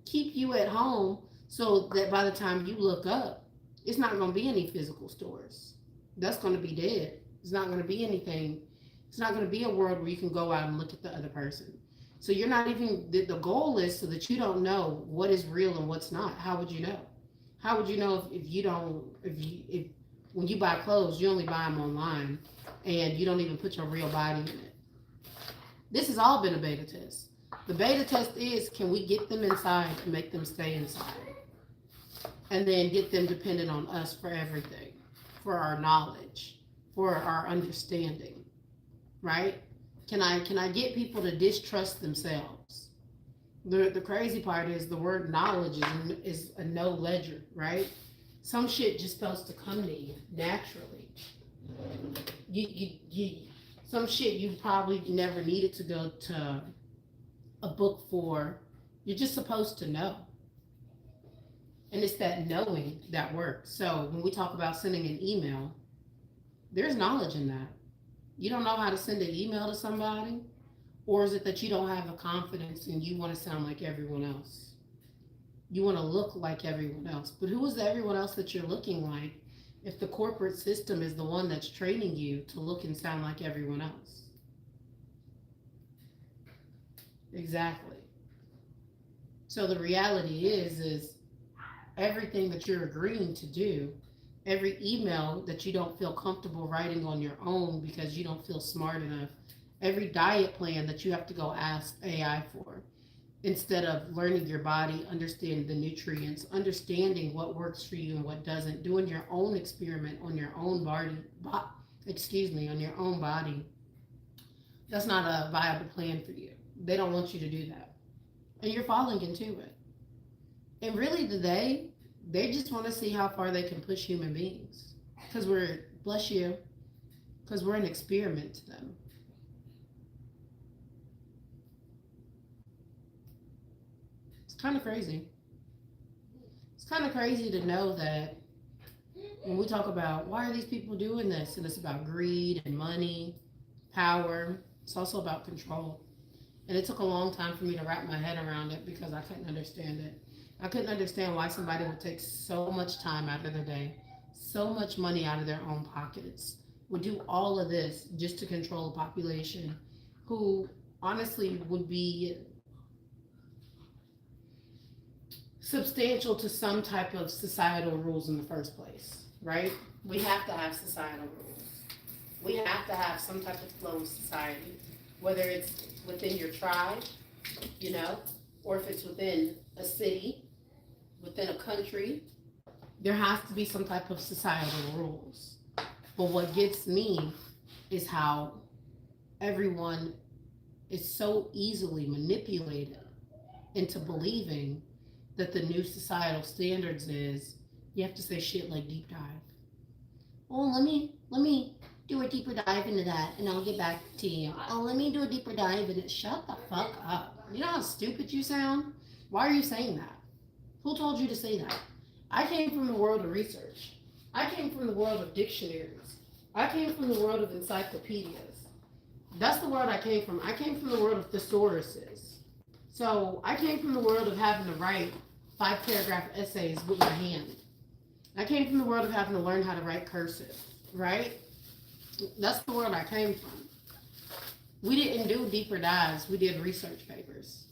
keep you at home so that by the time you look up, it's not going to be any physical stores. That's going to be dead. It's not going to be anything. It's not going to be a world where you can go out and look at the other person. So you're not even, the goal is so that you don't know what is real and what's not. How would you know? How would you know if when you buy clothes, you only buy them online and you don't even put your real body in it? This has all been a beta test. The beta test is, can we get them inside and make them stay inside? And then get them dependent on us for everything, for our knowledge, for our understanding, right? Can I get people to distrust themselves? The crazy part is the word knowledge is a no ledger, right? Some shit just supposed to come to you naturally. Some shit you probably never needed to go to a book for. You're just supposed to know. And it's that knowing that works. So when we talk about sending an email, there's knowledge in that. You don't know how to send an email to somebody, or is it that you don't have the confidence and you want to sound like everyone else? You want to look like everyone else. But who is the everyone else that you're looking like if the corporate system is the one that's training you to look and sound like everyone else? Exactly. So the reality is everything that you're agreeing to do, every email that you don't feel comfortable writing on your own because you don't feel smart enough, every diet plan that you have to go ask AI for, instead of learning your body, understanding the nutrients, understanding what works for you and what doesn't, doing your own experiment on your own body, on your own body, that's not a viable plan for you. They don't want you to do that. And you're falling into it. And really today, they just want to see how far they can push human beings. Because bless you, because we're an experiment to them. It's kind of crazy. It's kind of crazy to know that when we talk about why are these people doing this, and it's about greed and money, power, it's also about control. And it took a long time for me to wrap my head around it because I couldn't understand it. I couldn't understand why somebody would take so much time out of their day, so much money out of their own pockets, would do all of this just to control a population who honestly would be substantial to some type of societal rules in the first place, right? We have to have societal rules. We have to have some type of flow of society, whether it's within your tribe, you know, or if it's within a city, within a country. There has to be some type of societal rules. But what gets me is how everyone is so easily manipulated into believing that the new societal standards is you have to say shit like deep dive. Oh, let me do a deeper dive into that and I'll get back to you. Oh, let me do a deeper dive into it. Shut the fuck up. You know how stupid you sound? Why are you saying that? Who told you to say that? I came from the world of research. I came from the world of dictionaries. I came from the world of encyclopedias. That's the world I came from. I came from the world of thesauruses. So I came from the world of having to write 5-paragraph essays with my hand. I came from the world of having to learn how to write cursive, right? That's the world I came from. We didn't do deeper dives. We did research papers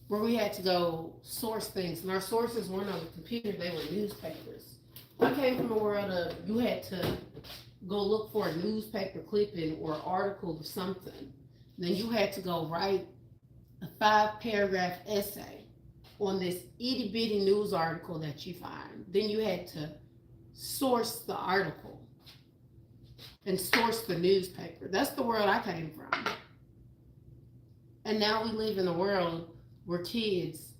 where we had to go source things. And our sources weren't on the computer. They were newspapers. I came from a world of you had to go look for a newspaper clipping or article or something. Then you had to go write a 5-paragraph essay on this itty bitty news article that you find. Then you had to source the article and source the newspaper. That's the world I came from. And now we live in a world where kids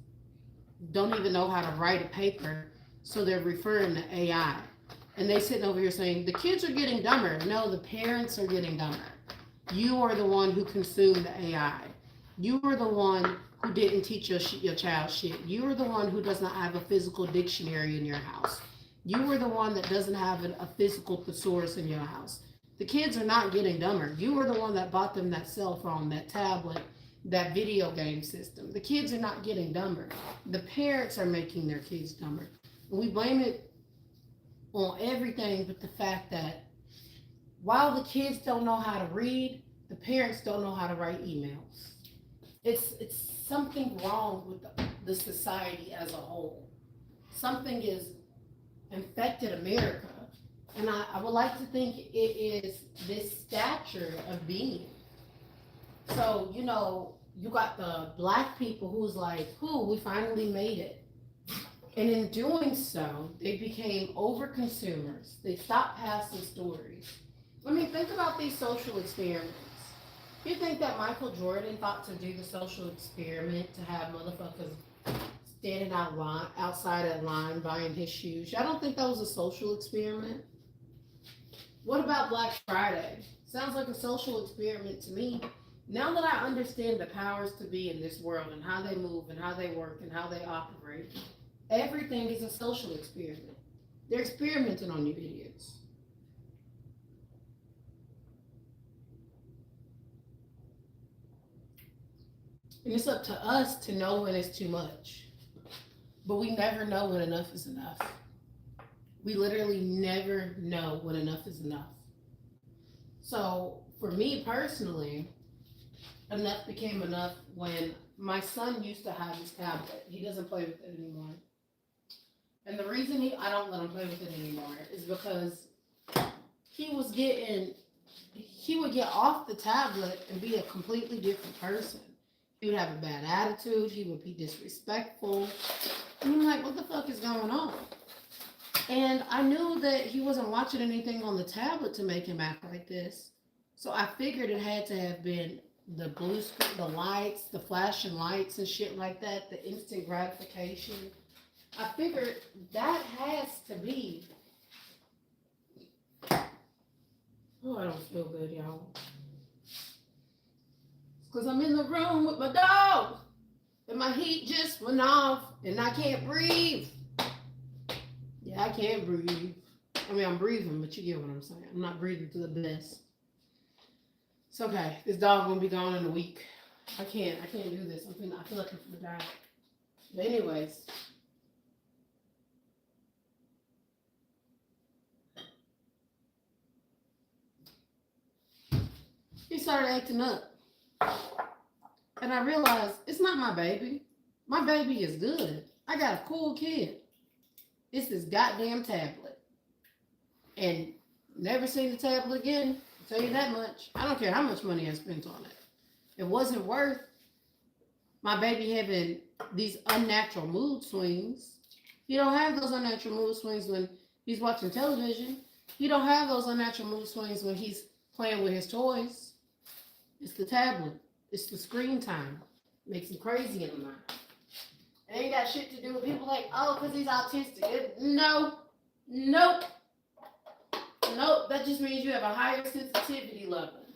don't even know how to write a paper, so they're referring to AI. And they sitting over here saying, the kids are getting dumber. No, the parents are getting dumber. You are the one who consumed the AI. You are the one who didn't teach your child shit. You are the one who does not have a physical dictionary in your house. You are the one that doesn't have a physical thesaurus in your house. The kids are not getting dumber. You are the one that bought them that cell phone, that tablet, that video game system. The kids are not getting dumber. The parents are making their kids dumber. And we blame it on everything but the fact that while the kids don't know how to read, the parents don't know how to write emails. It's something wrong with the society as a whole. Something is infected America. And I would like to think it is this stature of being. So, you know, you got the black people who's like, we finally made it. And in doing so, they became over consumers. They stopped passing stories. I mean, think about these social experiments. You think that Michael Jordan thought to do the social experiment to have motherfuckers standing outside that line buying his shoes? I don't think that was a social experiment. What about Black Friday? Sounds like a social experiment to me. Now that I understand the powers to be in this world and how they move and how they work and how they operate, everything is a social experiment. They're experimenting on you idiots. And it's up to us to know when it's too much. But we never know when enough is enough. We literally never know when enough is enough. So for me personally, enough became enough when my son used to have his tablet. He doesn't play with it anymore. And the reason I don't let him play with it anymore is because he would get off the tablet and be a completely different person. He would have a bad attitude. He would be disrespectful. And I'm like, what the fuck is going on? And I knew that he wasn't watching anything on the tablet to make him act like this. So I figured it had to have been the blue screen, the lights, the flashing lights and shit like that, the instant gratification. I figured that has to be. Oh, I don't feel good, y'all. Because I'm in the room with my dog. And my heat just went off. And I can't breathe. Yeah. I can't breathe. I mean, I'm breathing, but you get what I'm saying. I'm not breathing to the best. It's okay. This dog gonna be gone in a week. I can't do this. I feel like I'm gonna die. But anyways. He started acting up. And I realized it's not my baby. My baby is good. I got a cool kid. It's this goddamn tablet. And never seen the tablet again. I'll tell you that much. I don't care how much money I spent on it. It wasn't worth my baby having these unnatural mood swings. He don't have those unnatural mood swings when he's watching television. He don't have those unnatural mood swings when he's playing with his toys. It's the tablet. It's the screen time. Makes him crazy in the mind. It ain't got shit to do with people like, oh, because he's autistic. No. Nope. Nope. That just means you have a higher sensitivity level.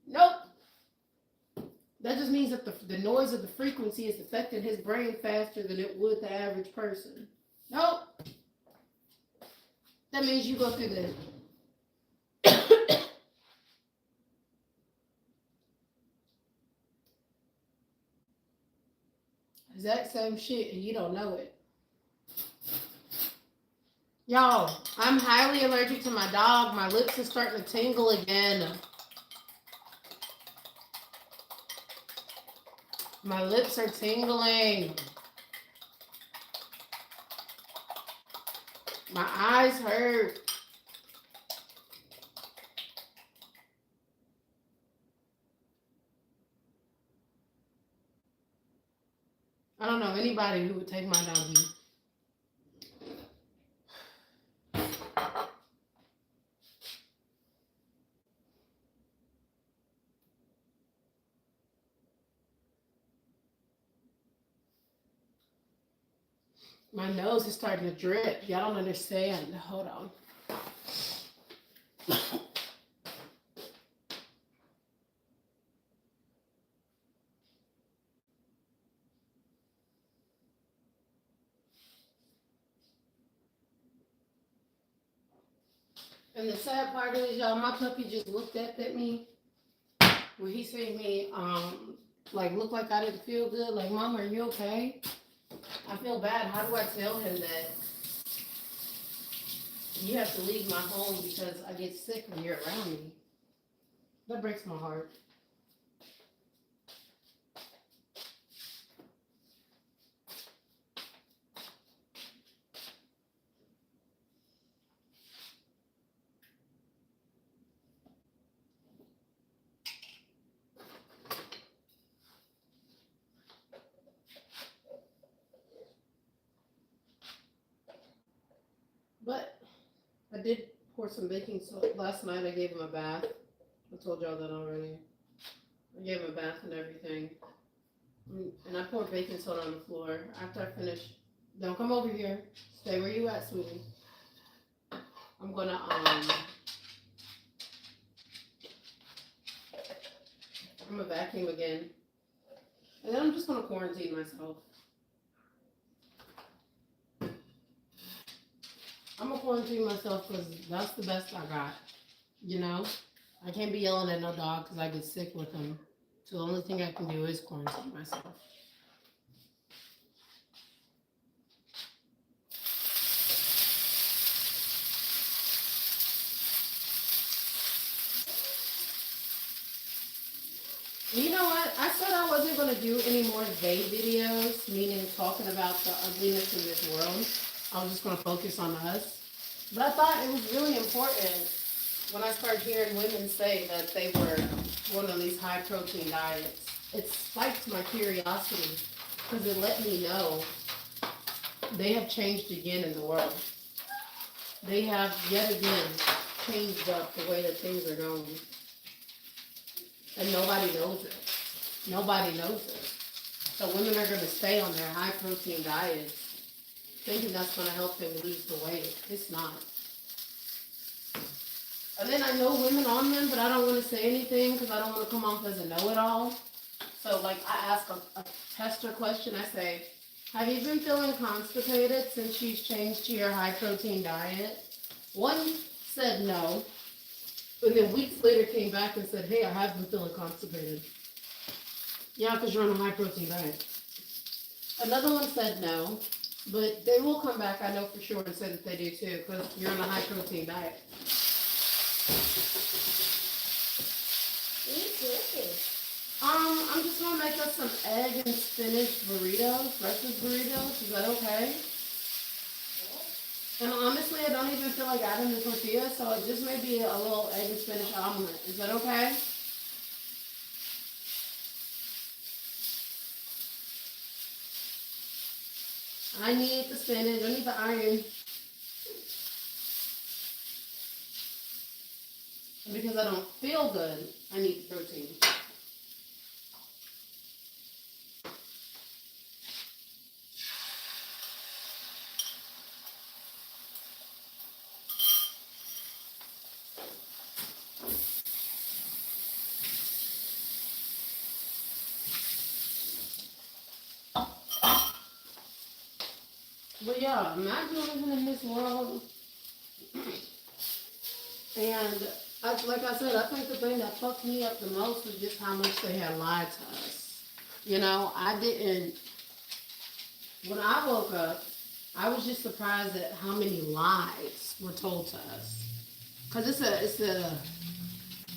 Nope. That just means that the noise of the frequency is affecting his brain faster than it would the average person. Nope. That means you go through the exact same shit and you don't know it. Y'all, I'm highly allergic to my dog. My lips are starting to tingle again. My lips are tingling. My eyes hurt. I don't know anybody who would take my doggy. My nose is starting to drip. Y'all don't understand. Hold on. And the sad part is, y'all, my puppy just looked up at me when he seen me, like, look like I didn't feel good. Like, Mom, are you okay? I feel bad. How do I tell him that you have to leave my home because I get sick when you're around me? That breaks my heart. But I did pour some baking soda. Last night I gave him a bath. I told y'all that already. I gave him a bath and everything. And I poured baking soda on the floor. After I finished, don't come over here. Stay where you at, sweetie. I'm gonna vacuum again. And then I'm just gonna quarantine myself. I'm gonna quarantine myself because that's the best I got. You know? I can't be yelling at no dog because I get sick with him. So the only thing I can do is quarantine myself. You know what? I said I wasn't going to do any more they videos, meaning talking about the ugliness in this world. I was just going to focus on us. But I thought it was really important when I started hearing women say that they were one of these high protein diets. It spiked my curiosity because it let me know they have changed again in the world. They have yet again changed up the way that things are going. And nobody knows it. Nobody knows it. So women are going to stay on their high protein diets thinking that's going to help them lose the weight. It's not. And then I know women on them, but I don't want to say anything because I don't want to come off as a know-it-all. So, like, I ask a tester question. I say, Have you been feeling constipated since she's changed to your high protein diet? One said no, and then weeks later came back and said, hey, I have been feeling constipated. Yeah, because you're on a high protein diet. Another one said no, but they will come back, I know for sure, and say that they do too, because you're on a high protein diet. I'm just gonna make us some egg and spinach burritos, breakfast burritos. Is that okay? And honestly, I don't even feel like adding the tortilla, so it just may be a little egg and spinach omelet. Is that okay? I need the spinach, I need the iron. And because I don't feel good, I need the protein. But yeah, imagine living in this world. And like I said, I think the thing that fucked me up the most was just how much they had lied to us. You know, when I woke up, I was just surprised at how many lies were told to us. Because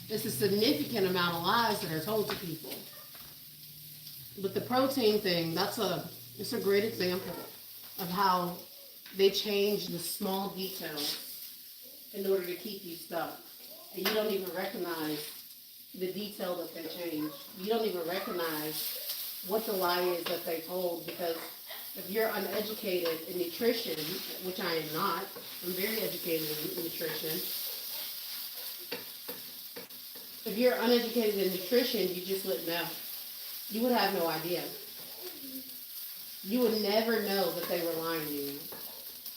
it's a significant amount of lies that are told to people. But the protein thing, it's a great example of how they change the small details in order to keep you stuck. And you don't even recognize the detail that they changed. You don't even recognize what the lie is that they told, because if you're uneducated in nutrition, which I am not, I'm very educated in nutrition. If you're uneducated in nutrition, you just wouldn't know. You would have no idea. You would never know that they were lying to you.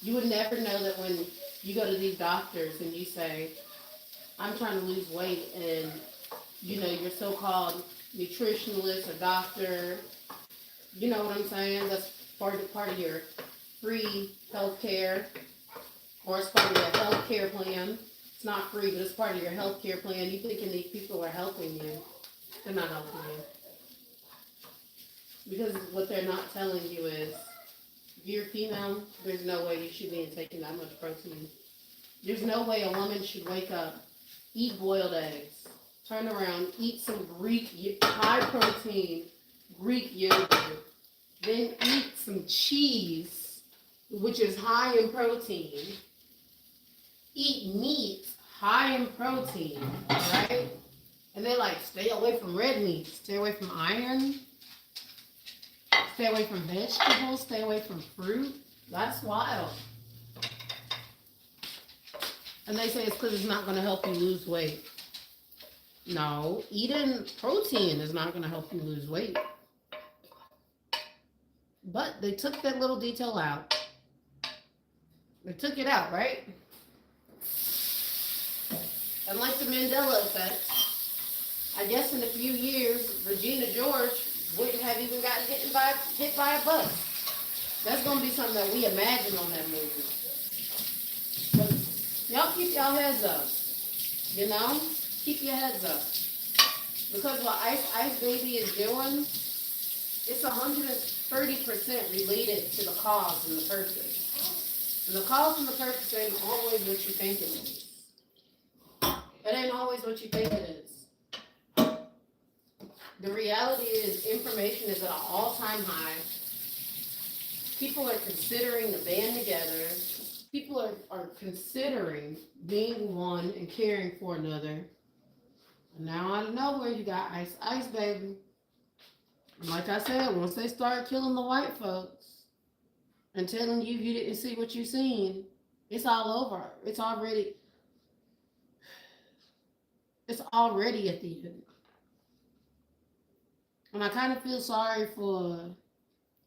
You would never know that when you go to these doctors and you say, I'm trying to lose weight, and your so-called nutritionalist or doctor, you know what I'm saying? That's part of your free health care, or it's part of your health care plan. It's not free, but it's part of your health care plan. You thinking these people are helping you. They're not helping you. Because what they're not telling you is, if you're female, there's no way you should be taking that much protein. There's no way a woman should wake up, eat boiled eggs, turn around, eat some high protein Greek yogurt, then eat some cheese, which is high in protein, eat meat, high in protein, right? And they stay away from red meat, stay away from iron, stay away from vegetables, stay away from fruit. That's wild. And they say it's because it's not going to help you lose weight. No, eating protein is not going to help you lose weight. But they took that little detail out. They took it out, right? And like the Mandela effect, I guess in a few years, Regina George wouldn't have even gotten hit by a bus. That's going to be something that we imagine on that movie. But y'all keep y'all heads up. Keep your heads up. Because what Ice Baby is doing, it's 130% related to the cause and the purpose. And the cause and the purpose ain't always what you think it is. It ain't always what you think it is. The reality is information is at an all-time high. People are considering the band together. People are considering being one and caring for another. And now out of nowhere, you got Ice Baby. And like I said, once they start killing the white folks and telling you didn't see what you seen, it's all over. It's already at the end. And I kind of feel sorry for,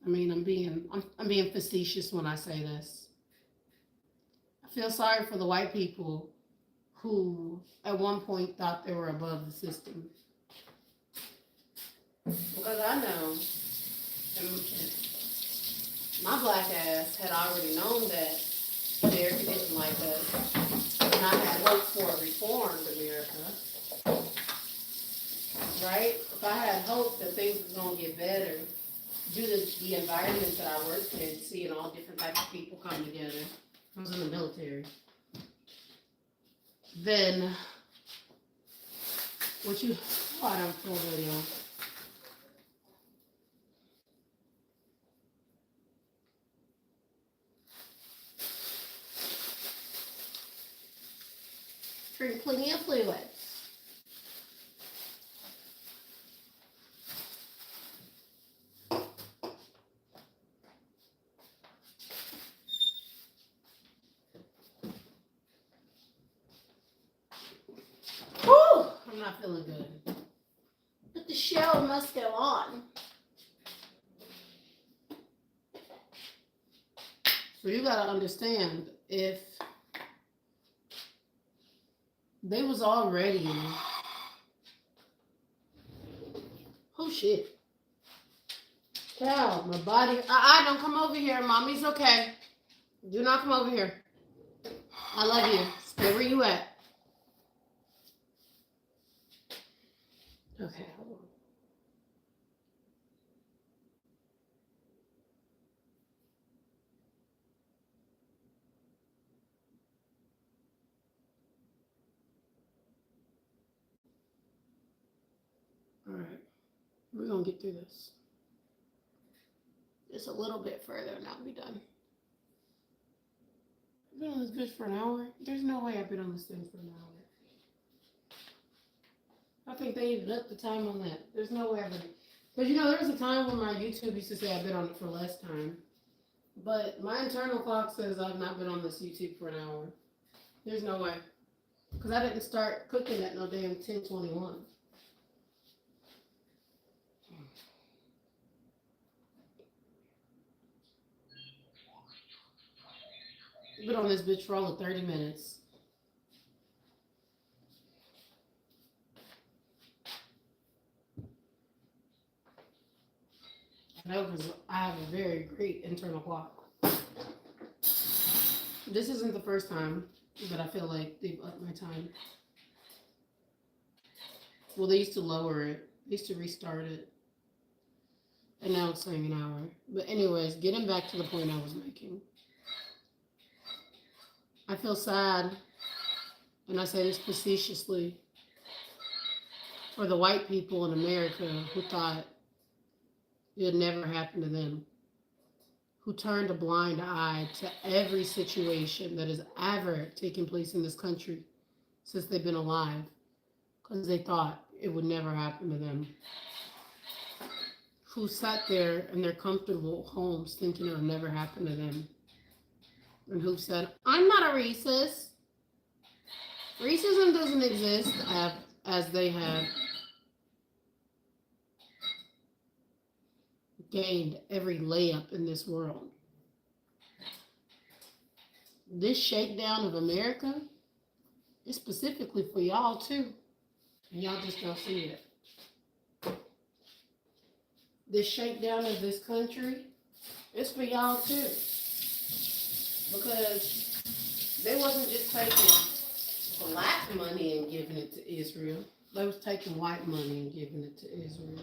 I'm being facetious when I say this. I feel sorry for the white people who at one point thought they were above the system. Because I know, My black ass had already known that America didn't like us. And I had hoped for a reformed America. Right? If I had hoped that things were going to get better due to the environment that I worked in, seeing all different types of people come together. I was in the military. Then, what you, oh, I don't feel video. Drink plenty of fluids. Whew, I'm not feeling good. But the show must go on. So you gotta understand, if they was already, oh shit. Cow, my body, don't come over here. Mommy's okay. Do not come over here. I love you. Stay where you at. Okay, hold on. All right, we're gonna get through this. Just a little bit further and I'll be done. I've been on this bitch for an hour. There's no way I've been on this thing for an hour. I think they even up the time on that. There's no way I've been. But you know, there was a time when my YouTube used to say I've been on it for less time. But my internal clock says I've not been on this YouTube for an hour. There's no way. Because I didn't start cooking at no damn 10:21. Been on this bitch for all of 30 minutes. Because I have a very great internal clock. This isn't the first time that I feel like they've upped my time. Well, they used to lower it. They used to restart it. And now it's saying an hour. But anyways, getting back to the point I was making. I feel sad, and I say this facetiously, for the white people in America who thought it would never happen to them, who turned a blind eye to every situation that has ever taken place in this country since they've been alive, because they thought it would never happen to them, who sat there in their comfortable homes thinking it would never happen to them, and who said, I'm not a racist. Racism doesn't exist as they have gained every layup in this world. This shakedown of America is specifically for y'all too. And y'all just don't see it. This shakedown of this country is for y'all too. Because they wasn't just taking black money and giving it to Israel. They was taking white money and giving it to Israel.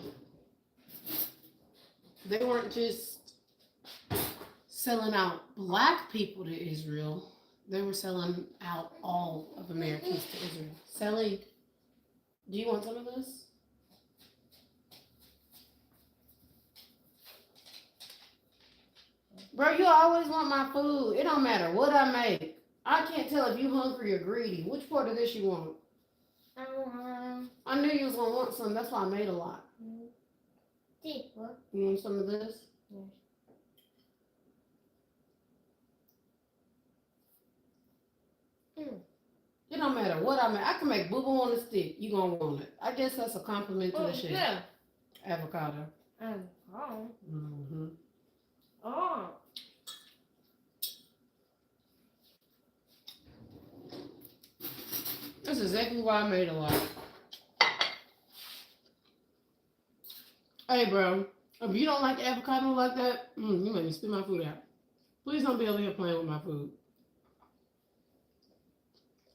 They weren't just selling out black people to Israel. They were selling out all of Americans to Israel. Sally, do you want some of this? Bro, you always want my food. It don't matter what I make. I can't tell if you hungry or greedy. Which part of this you want? I knew you was going to want some. That's why I made a lot. You want some of this? It don't matter what I make. I can make boo-boo on a stick. You going to want it. I guess that's a compliment to the chef. Yeah. Avocado. Mm-hmm. Oh. That's exactly why I made a lot. Hey, bro. If you don't like avocado like that, you make me spit my food out. Please don't be over here playing with my food.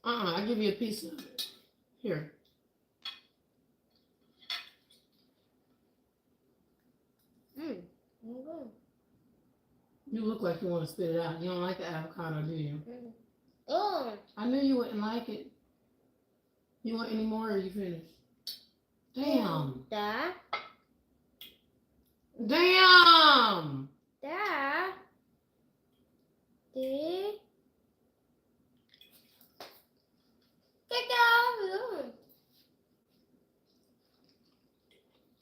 I give you a piece of it. Here. You look like you want to spit it out. You don't like the avocado, do you? Oh. I knew you wouldn't like it. You want any more or you finished? Damn. Dad? Damn! Dad? Dad? Get out!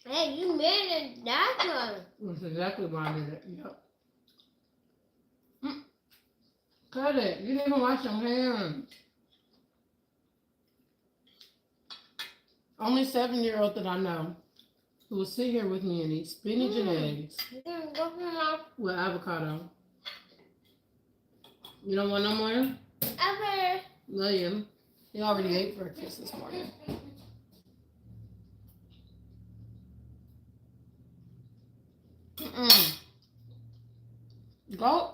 Hey, you made it that one. That's exactly why I did it. Yep. Cut it. You didn't even wash your hands. Only 7-year-old that I know who will sit here with me and eat spinach and eggs with avocado. You don't want no more? Okay. William, he already ate breakfast this morning. Go.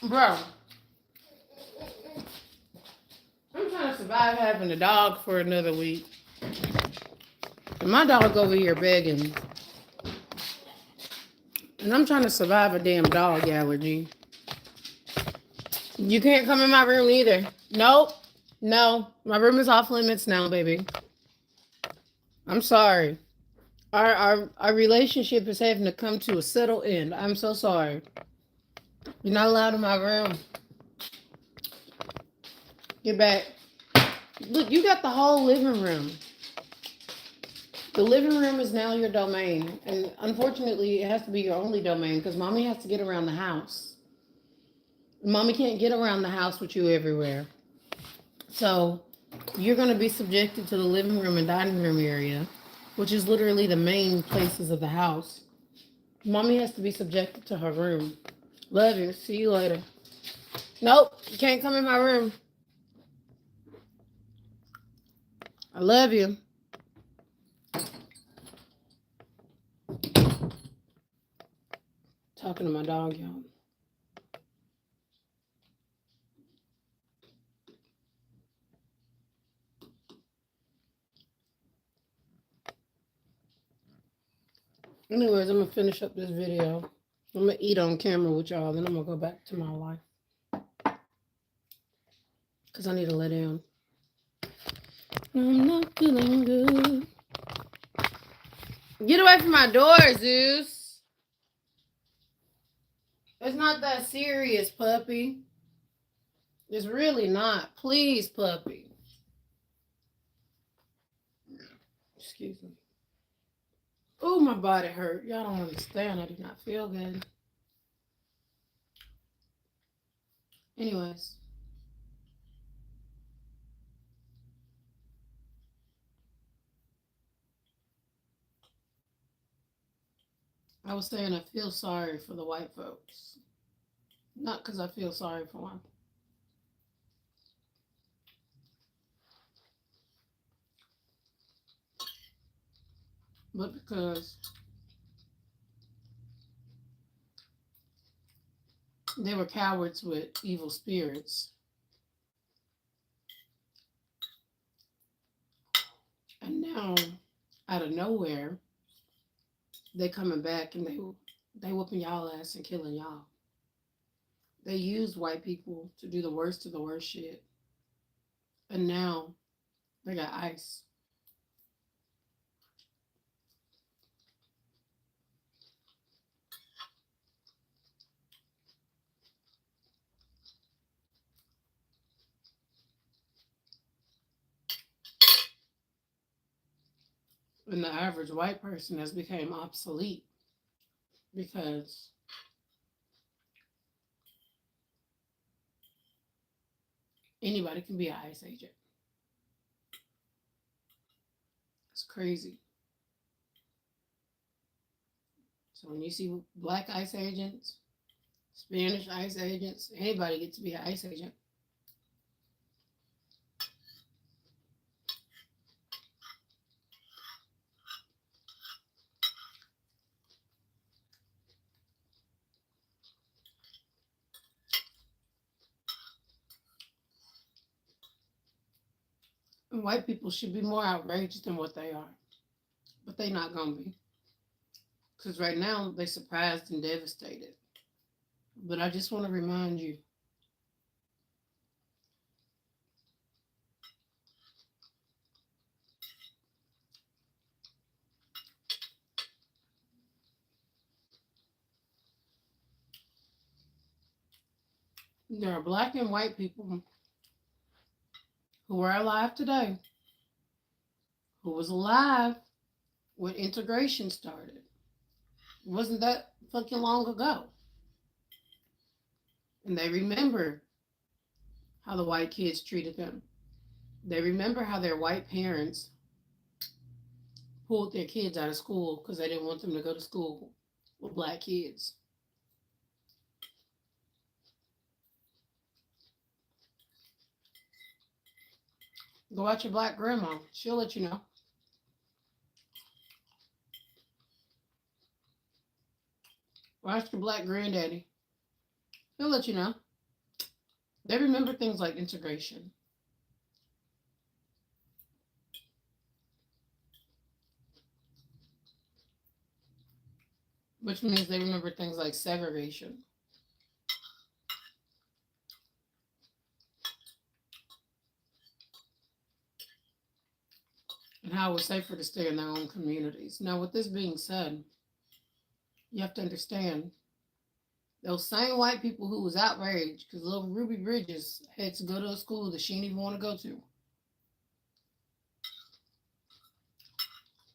Bro. I'm trying to survive having a dog for another week. And my dog over here begging. And I'm trying to survive a damn dog allergy. You can't come in my room either. Nope. No. My room is off limits now, baby. I'm sorry. Our relationship is having to come to a settled end. I'm so sorry. You're not allowed in my room. Get back. Look, you got the whole living room. The living room is now your domain. And unfortunately, it has to be your only domain because mommy has to get around the house. Mommy can't get around the house with you everywhere. So you're going to be subjected to the living room and dining room area, which is literally the main places of the house. Mommy has to be subjected to her room. Love you. See you later. Nope. You can't come in my room. I love you. Talking to my dog, y'all. Anyways, I'm going to finish up this video. I'm going to eat on camera with y'all, then I'm going to go back to my life. Because I need to lay down. I'm not feeling good. Get away from my door, Zeus. It's not that serious, puppy. It's really not. Please, puppy. Excuse me. Oh, my body hurt. Y'all don't understand. I do not feel good. Anyways. I was saying I feel sorry for the white folks. Not because I feel sorry for them. But because they were cowards with evil spirits. And now, out of nowhere, they coming back and they whooping y'all ass and killing y'all. They used white people to do the worst of the worst shit. And now they got ICE. And the average white person has become obsolete because anybody can be an ICE agent. It's crazy. So when you see black ICE agents, Spanish ICE agents, anybody gets to be an ICE agent. And white people should be more outraged than what they are. But they not gonna be. Because right now they surprised and devastated. But I just want to remind you, there are black and white people who are alive today, who was alive when integration started. Wasn't that fucking long ago? And they remember how the white kids treated them. They remember how their white parents pulled their kids out of school because they didn't want them to go to school with black kids. Go out your black grandma. She'll let you know. Or ask your black granddaddy. He'll let you know. They remember things like integration. Which means they remember things like segregation. And how it was safer to stay in their own communities. Now, with this being said, you have to understand those same white people who was outraged because little Ruby Bridges had to go to a school that she didn't even want to go to.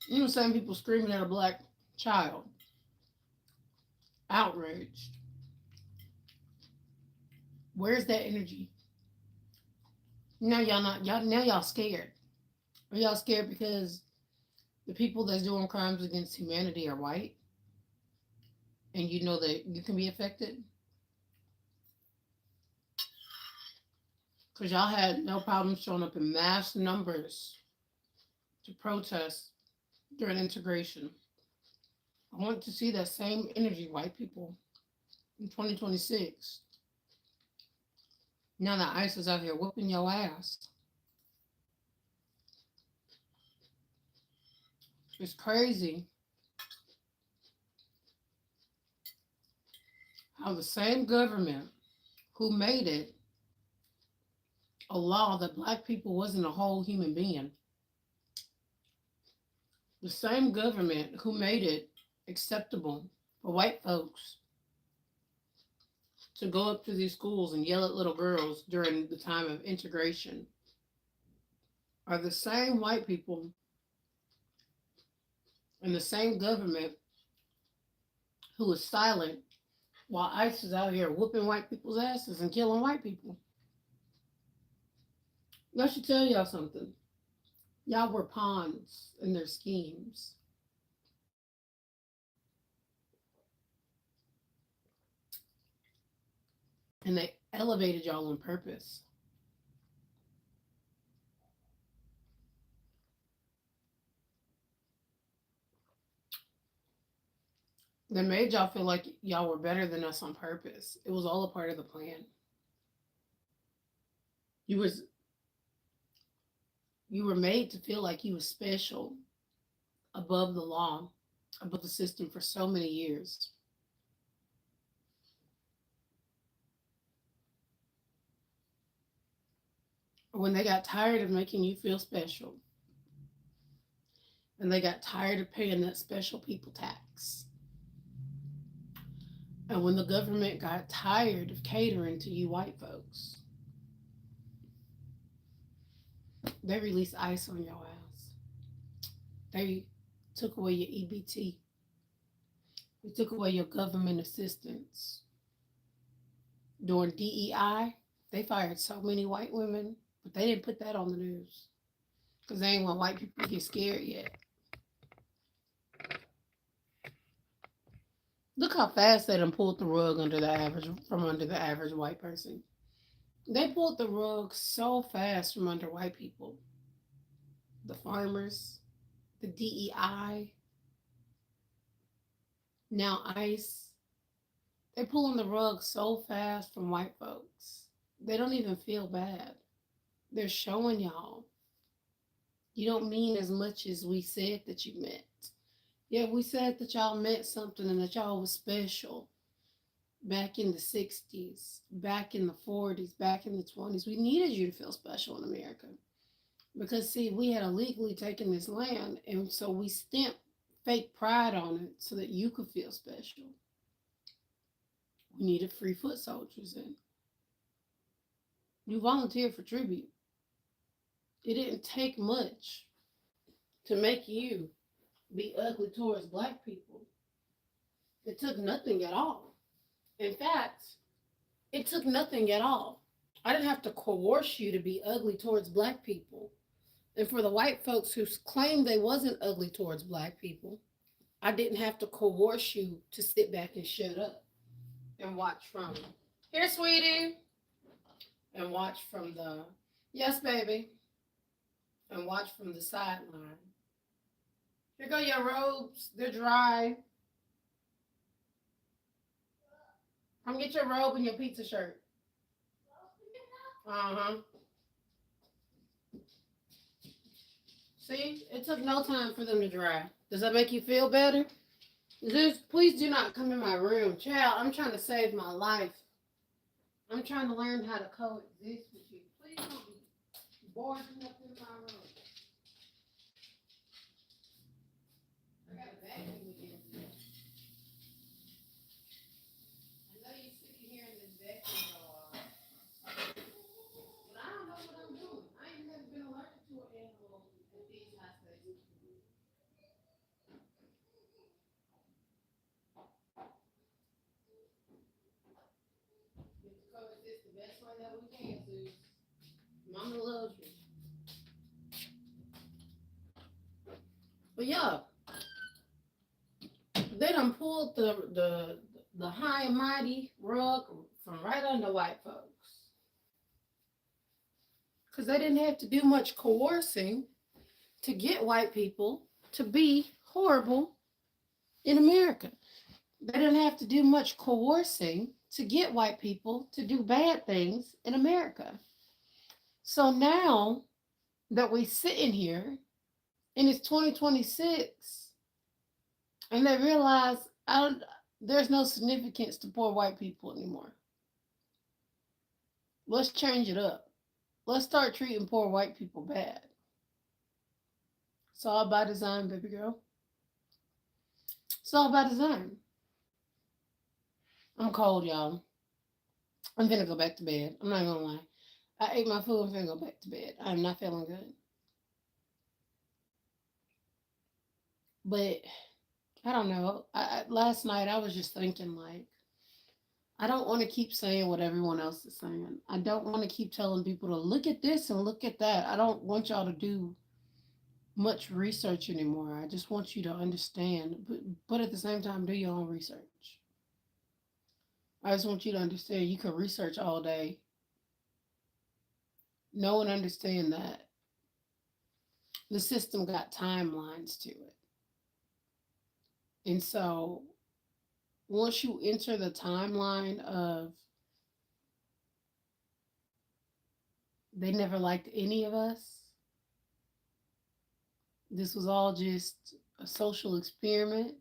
You know, same people screaming at a black child, outraged. Where's that energy? Now y'all scared. Are y'all scared because the people that's doing crimes against humanity are white? And you know that you can be affected? Because y'all had no problem showing up in mass numbers to protest during integration. I want to see that same energy, white people, in 2026. Now that ICE is out here whooping your ass. It's crazy how the same government who made it a law that black people wasn't a whole human being, the same government who made it acceptable for white folks to go up to these schools and yell at little girls during the time of integration are the same white people and the same government who was silent while ICE is out here whooping white people's asses and killing white people. I should tell y'all something. Y'all were pawns in their schemes. And they elevated y'all on purpose. They made y'all feel like y'all were better than us on purpose. It was all a part of the plan. You were made to feel like you was special, above the law, above the system for so many years. When they got tired of making you feel special, and they got tired of paying that special people tax, and when the government got tired of catering to you white folks, they released ICE on your ass. They took away your EBT. They took away your government assistance. During DEI, they fired so many white women, but they didn't put that on the news because they ain't want white people to get scared yet. Look how fast they done pulled the rug from under the average white person. They pulled the rug so fast from under white people. The farmers, the DEI, now ICE. They pulling the rug so fast from white folks. They don't even feel bad. They're showing y'all You don't mean as much as we said that you meant. Yeah, we said that y'all meant something and that y'all was special back in the 60s, back in the 40s, back in the 20s. We needed you to feel special in America. Because, see, we had illegally taken this land, and so we stamped fake pride on it so that you could feel special. We needed free foot soldiers, and you volunteered for tribute. It didn't take much to make you be ugly towards black people. It took nothing at all. In fact, it took nothing at all. I didn't have to coerce you to be ugly towards black people. And for the white folks who claimed they wasn't ugly towards black people, I didn't have to coerce you to sit back and shut up and watch from here, sweetie, and watch from the yes, baby, and watch from the sideline. Here go your robes. They're dry. Come get your robe and your pizza shirt. Uh-huh. See, it took no time for them to dry. Does that make you feel better? Please do not come in my room. Child, I'm trying to save my life. I'm trying to learn how to coexist with you. Please don't be boarding up in my room. I got a vacuum again. I know you're sitting here in this vacuum jar, but I don't know what I'm doing. I ain't never been allergic to an animal at these high stations. Get to coexist the best way that we can, Zeus. Mama loves you. But yeah, they done pulled the high and mighty rug from right under white folks. Because they didn't have to do much coercing to get white people to be horrible in America. They didn't have to do much coercing to get white people to do bad things in America. So now that we sitting here and it's 2026 and they realize there's no significance to poor white people anymore. Let's change it up. Let's start treating poor white people bad. It's all by design, baby girl. It's all by design. I'm cold, y'all. I'm gonna go back to bed. I'm not gonna lie. I ate my food. I'm gonna go back to bed. I'm not feeling good. But I don't know. Last night I was just thinking, like, I don't want to keep saying what everyone else is saying. I don't want to keep telling people to look at this and look at that. I don't want y'all to do much research anymore. I just want you to understand, but at the same time, do your own research. I just want you to understand you can research all day. Know and understand that the system got timelines to it. And so once you enter the timeline of they never liked any of us, this was all just a social experiment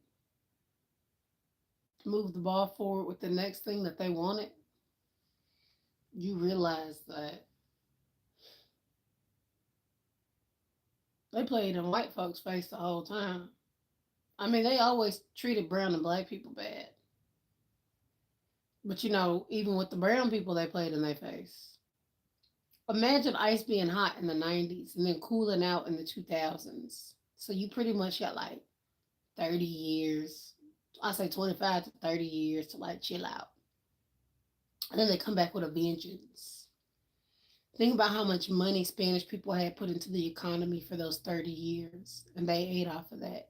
to move the ball forward with the next thing that they wanted, you realize that they played in white folks' face the whole time. I mean, they always treated brown and black people bad. But even with the brown people, they played in their face. Imagine ice being hot in the 90s and then cooling out in the 2000s. So you pretty much got like 30 years, I say 25 to 30 years to like chill out. And then they come back with a vengeance. Think about how much money Spanish people had put into the economy for those 30 years, and they ate off of that.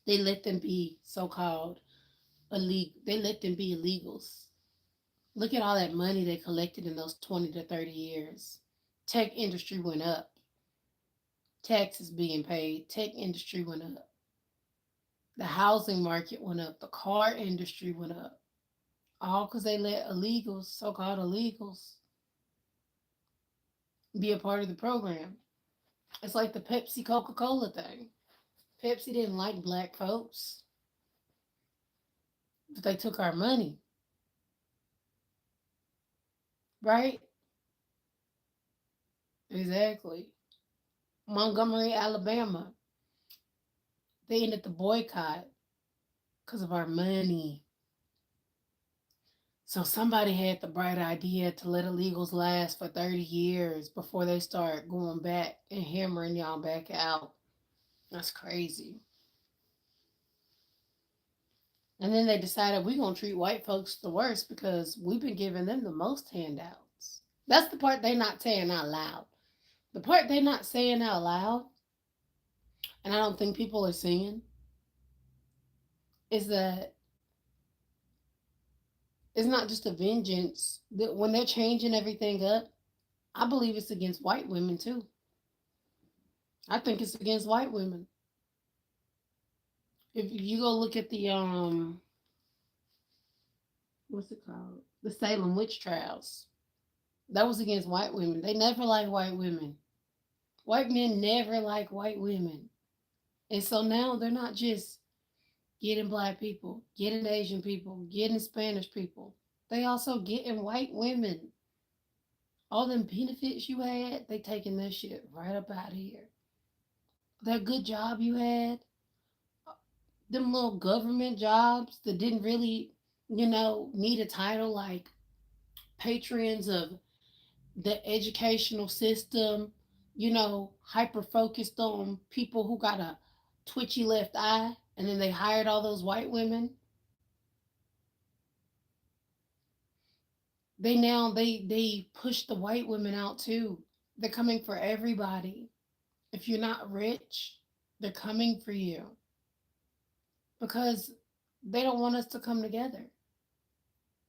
They let them be so-called illegal. They let them be illegals. Look at all that money they collected in those 20 to 30 years. Tech industry went up. Taxes being paid. Tech industry went up. The housing market went up. The car industry went up. All because they let illegals, so-called illegals, be a part of the program. It's like the Pepsi Coca Cola thing. Pepsi didn't like black folks, but they took our money, right? Exactly. Montgomery, Alabama, they ended the boycott because of our money. So somebody had the bright idea to let illegals last for 30 years before they start going back and hammering y'all back out. That's crazy. And then they decided we're going to treat white folks the worst because we've been giving them the most handouts. That's the part they not saying out loud. The part they not saying out loud, and I don't think people are seeing, is that it's not just a vengeance. That when they're changing everything up, I believe it's against white women too. I think it's against white women. If you go look at the what's it called? The Salem witch trials. That was against white women. They never liked white women. White men never like white women. And so now they're not just getting black people, getting Asian people, getting Spanish people. They also getting white women. All them benefits you had, they taking that shit right up out of here. That good job you had, them little government jobs that didn't really, need a title like patrons of the educational system, hyper focused on people who got a twitchy left eye, and then they hired all those white women. They push the white women out too. They're coming for everybody. If you're not rich, they're coming for you because they don't want us to come together.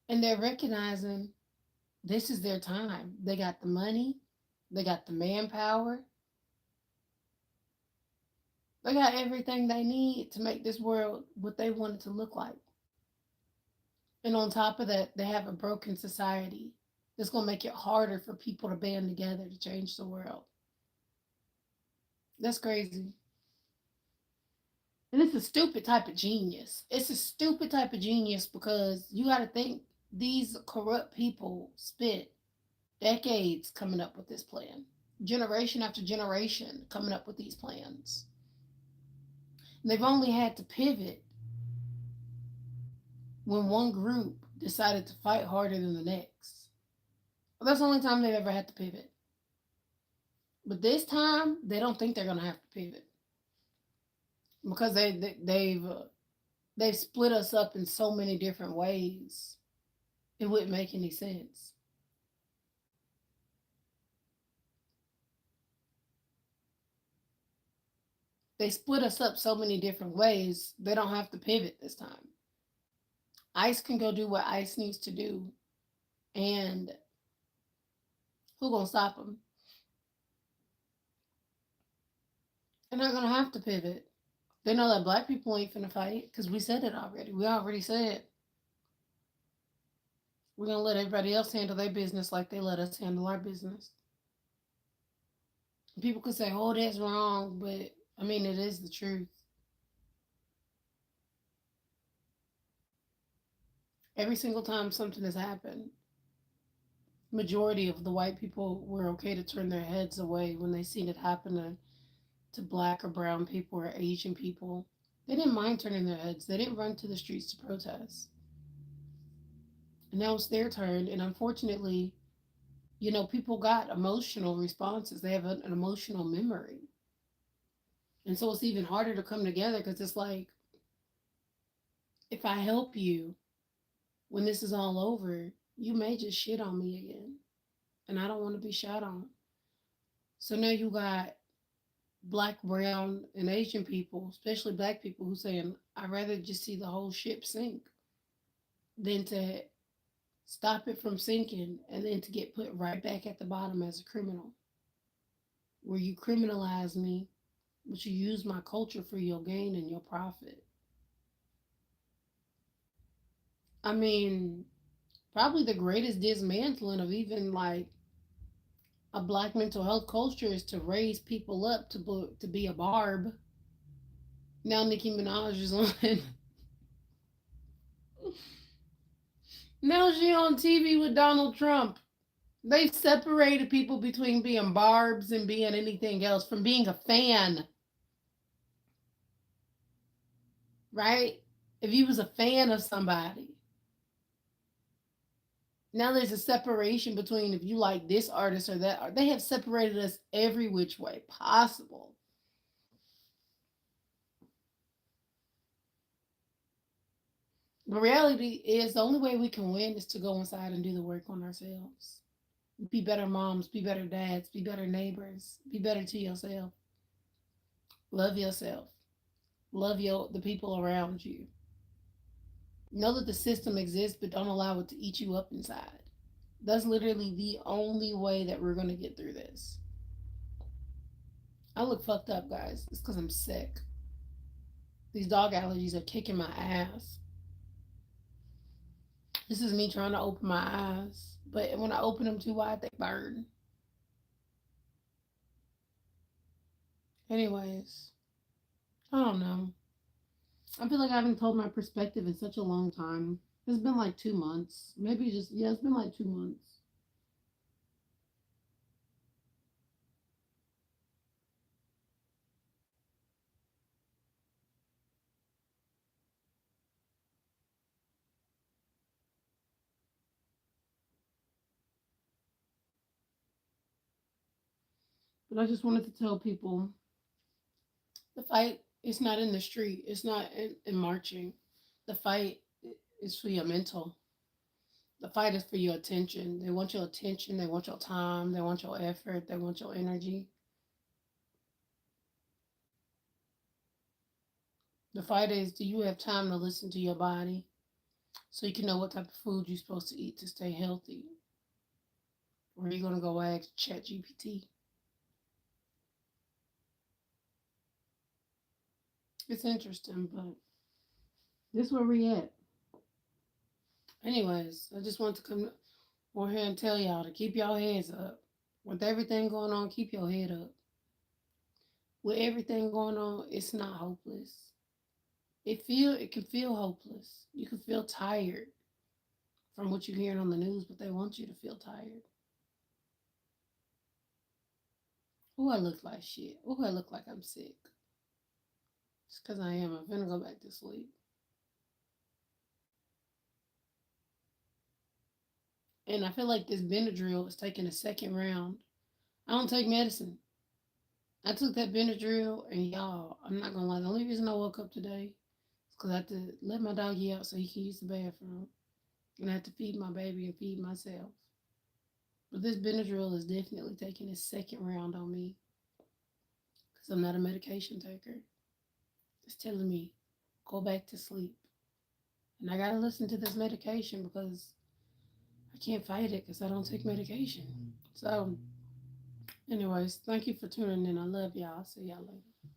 And they're recognizing this is their time. They got the money, they got the manpower, they got everything they need to make this world what they want it to look like. And on top of that, they have a broken society that's going to make it harder for people to band together to change the world. That's crazy. And it's a stupid type of genius. It's a stupid type of genius because you got to think these corrupt people spent decades coming up with this plan, generation after generation coming up with these plans. They've only had to pivot when one group decided to fight harder than the next. Well, that's the only time they've ever had to pivot. But this time, they don't think they're going to have to pivot because they've split us up in so many different ways. It wouldn't make any sense. They split us up so many different ways. They don't have to pivot this time. ICE can go do what ICE needs to do, and who gonna stop them? They're not gonna have to pivot. They know that black people ain't finna fight because we said it already. We already said we're gonna let everybody else handle their business like they let us handle our business. People could say, "Oh, that's wrong," but I mean, it is the truth. Every single time something has happened, majority of the white people were okay to turn their heads away when they seen it happen to black or brown people or Asian people. They didn't mind turning their heads. They didn't run to the streets to protest. And now it's their turn. And unfortunately, people got emotional responses. They have an emotional memory. And so it's even harder to come together because it's like, if I help you when this is all over, you may just shit on me again. And I don't want to be shot on. So now you got black, brown, and Asian people, especially black people, who saying, I'd rather just see the whole ship sink than to stop it from sinking and then to get put right back at the bottom as a criminal. Where you criminalize me, but you use my culture for your gain and your profit. I mean, probably the greatest dismantling of even like A black mental health culture is to raise people up to be a barb. Now Nicki Minaj is on. Now she on TV with Donald Trump. They've separated people between being barbs and being anything else from being a fan, right? If you was a fan of somebody, now there's a separation between if you like this artist or that art. They have separated us every which way possible. The reality is the only way we can win is to go inside and do the work on ourselves. Be better moms, be better dads, be better neighbors, be better to yourself. Love yourself. Love the people around you. Know that the system exists, but don't allow it to eat you up inside. That's literally the only way that we're gonna get through this. I look fucked up, guys. It's because I'm sick. These dog allergies are kicking my ass. This is me trying to open my eyes, but when I open them too wide, they burn. Anyways, I don't know. I feel like I haven't told my perspective in such a long time. It's been like 2 months. Maybe just, yeah, it's been like 2 months. But I just wanted to tell people the fight is not in the street, it's not in marching. The fight is for your mental. The fight is for your attention. They want your attention, they want your time, they want your effort, they want your energy. The fight is, do you have time to listen to your body so you can know what type of food you're supposed to eat to stay healthy? Or are you going to go ask ChatGPT? It's interesting, but this is where we at. Anyways, I just want to come on here and tell y'all to keep y'all heads up. With everything going on, keep your head up. With everything going on, it's not hopeless. It can feel hopeless. You can feel tired from what you're hearing on the news, but they want you to feel tired. Oh, I look like shit. Oh, I look like I'm sick. It's because I am. I'm gonna go back to sleep. And I feel like this Benadryl is taking a second round. I don't take medicine. I took that Benadryl, and y'all, I'm not gonna lie. The only reason I woke up today is because I had to let my doggy out so he can use the bathroom, and I had to feed my baby and feed myself. But this Benadryl is definitely taking its second round on me because I'm not a medication taker. It's telling me go back to sleep, and I gotta listen to this medication because I can't fight it because I don't take medication. So, anyways, thank you for tuning in. I love y'all. I'll see y'all later.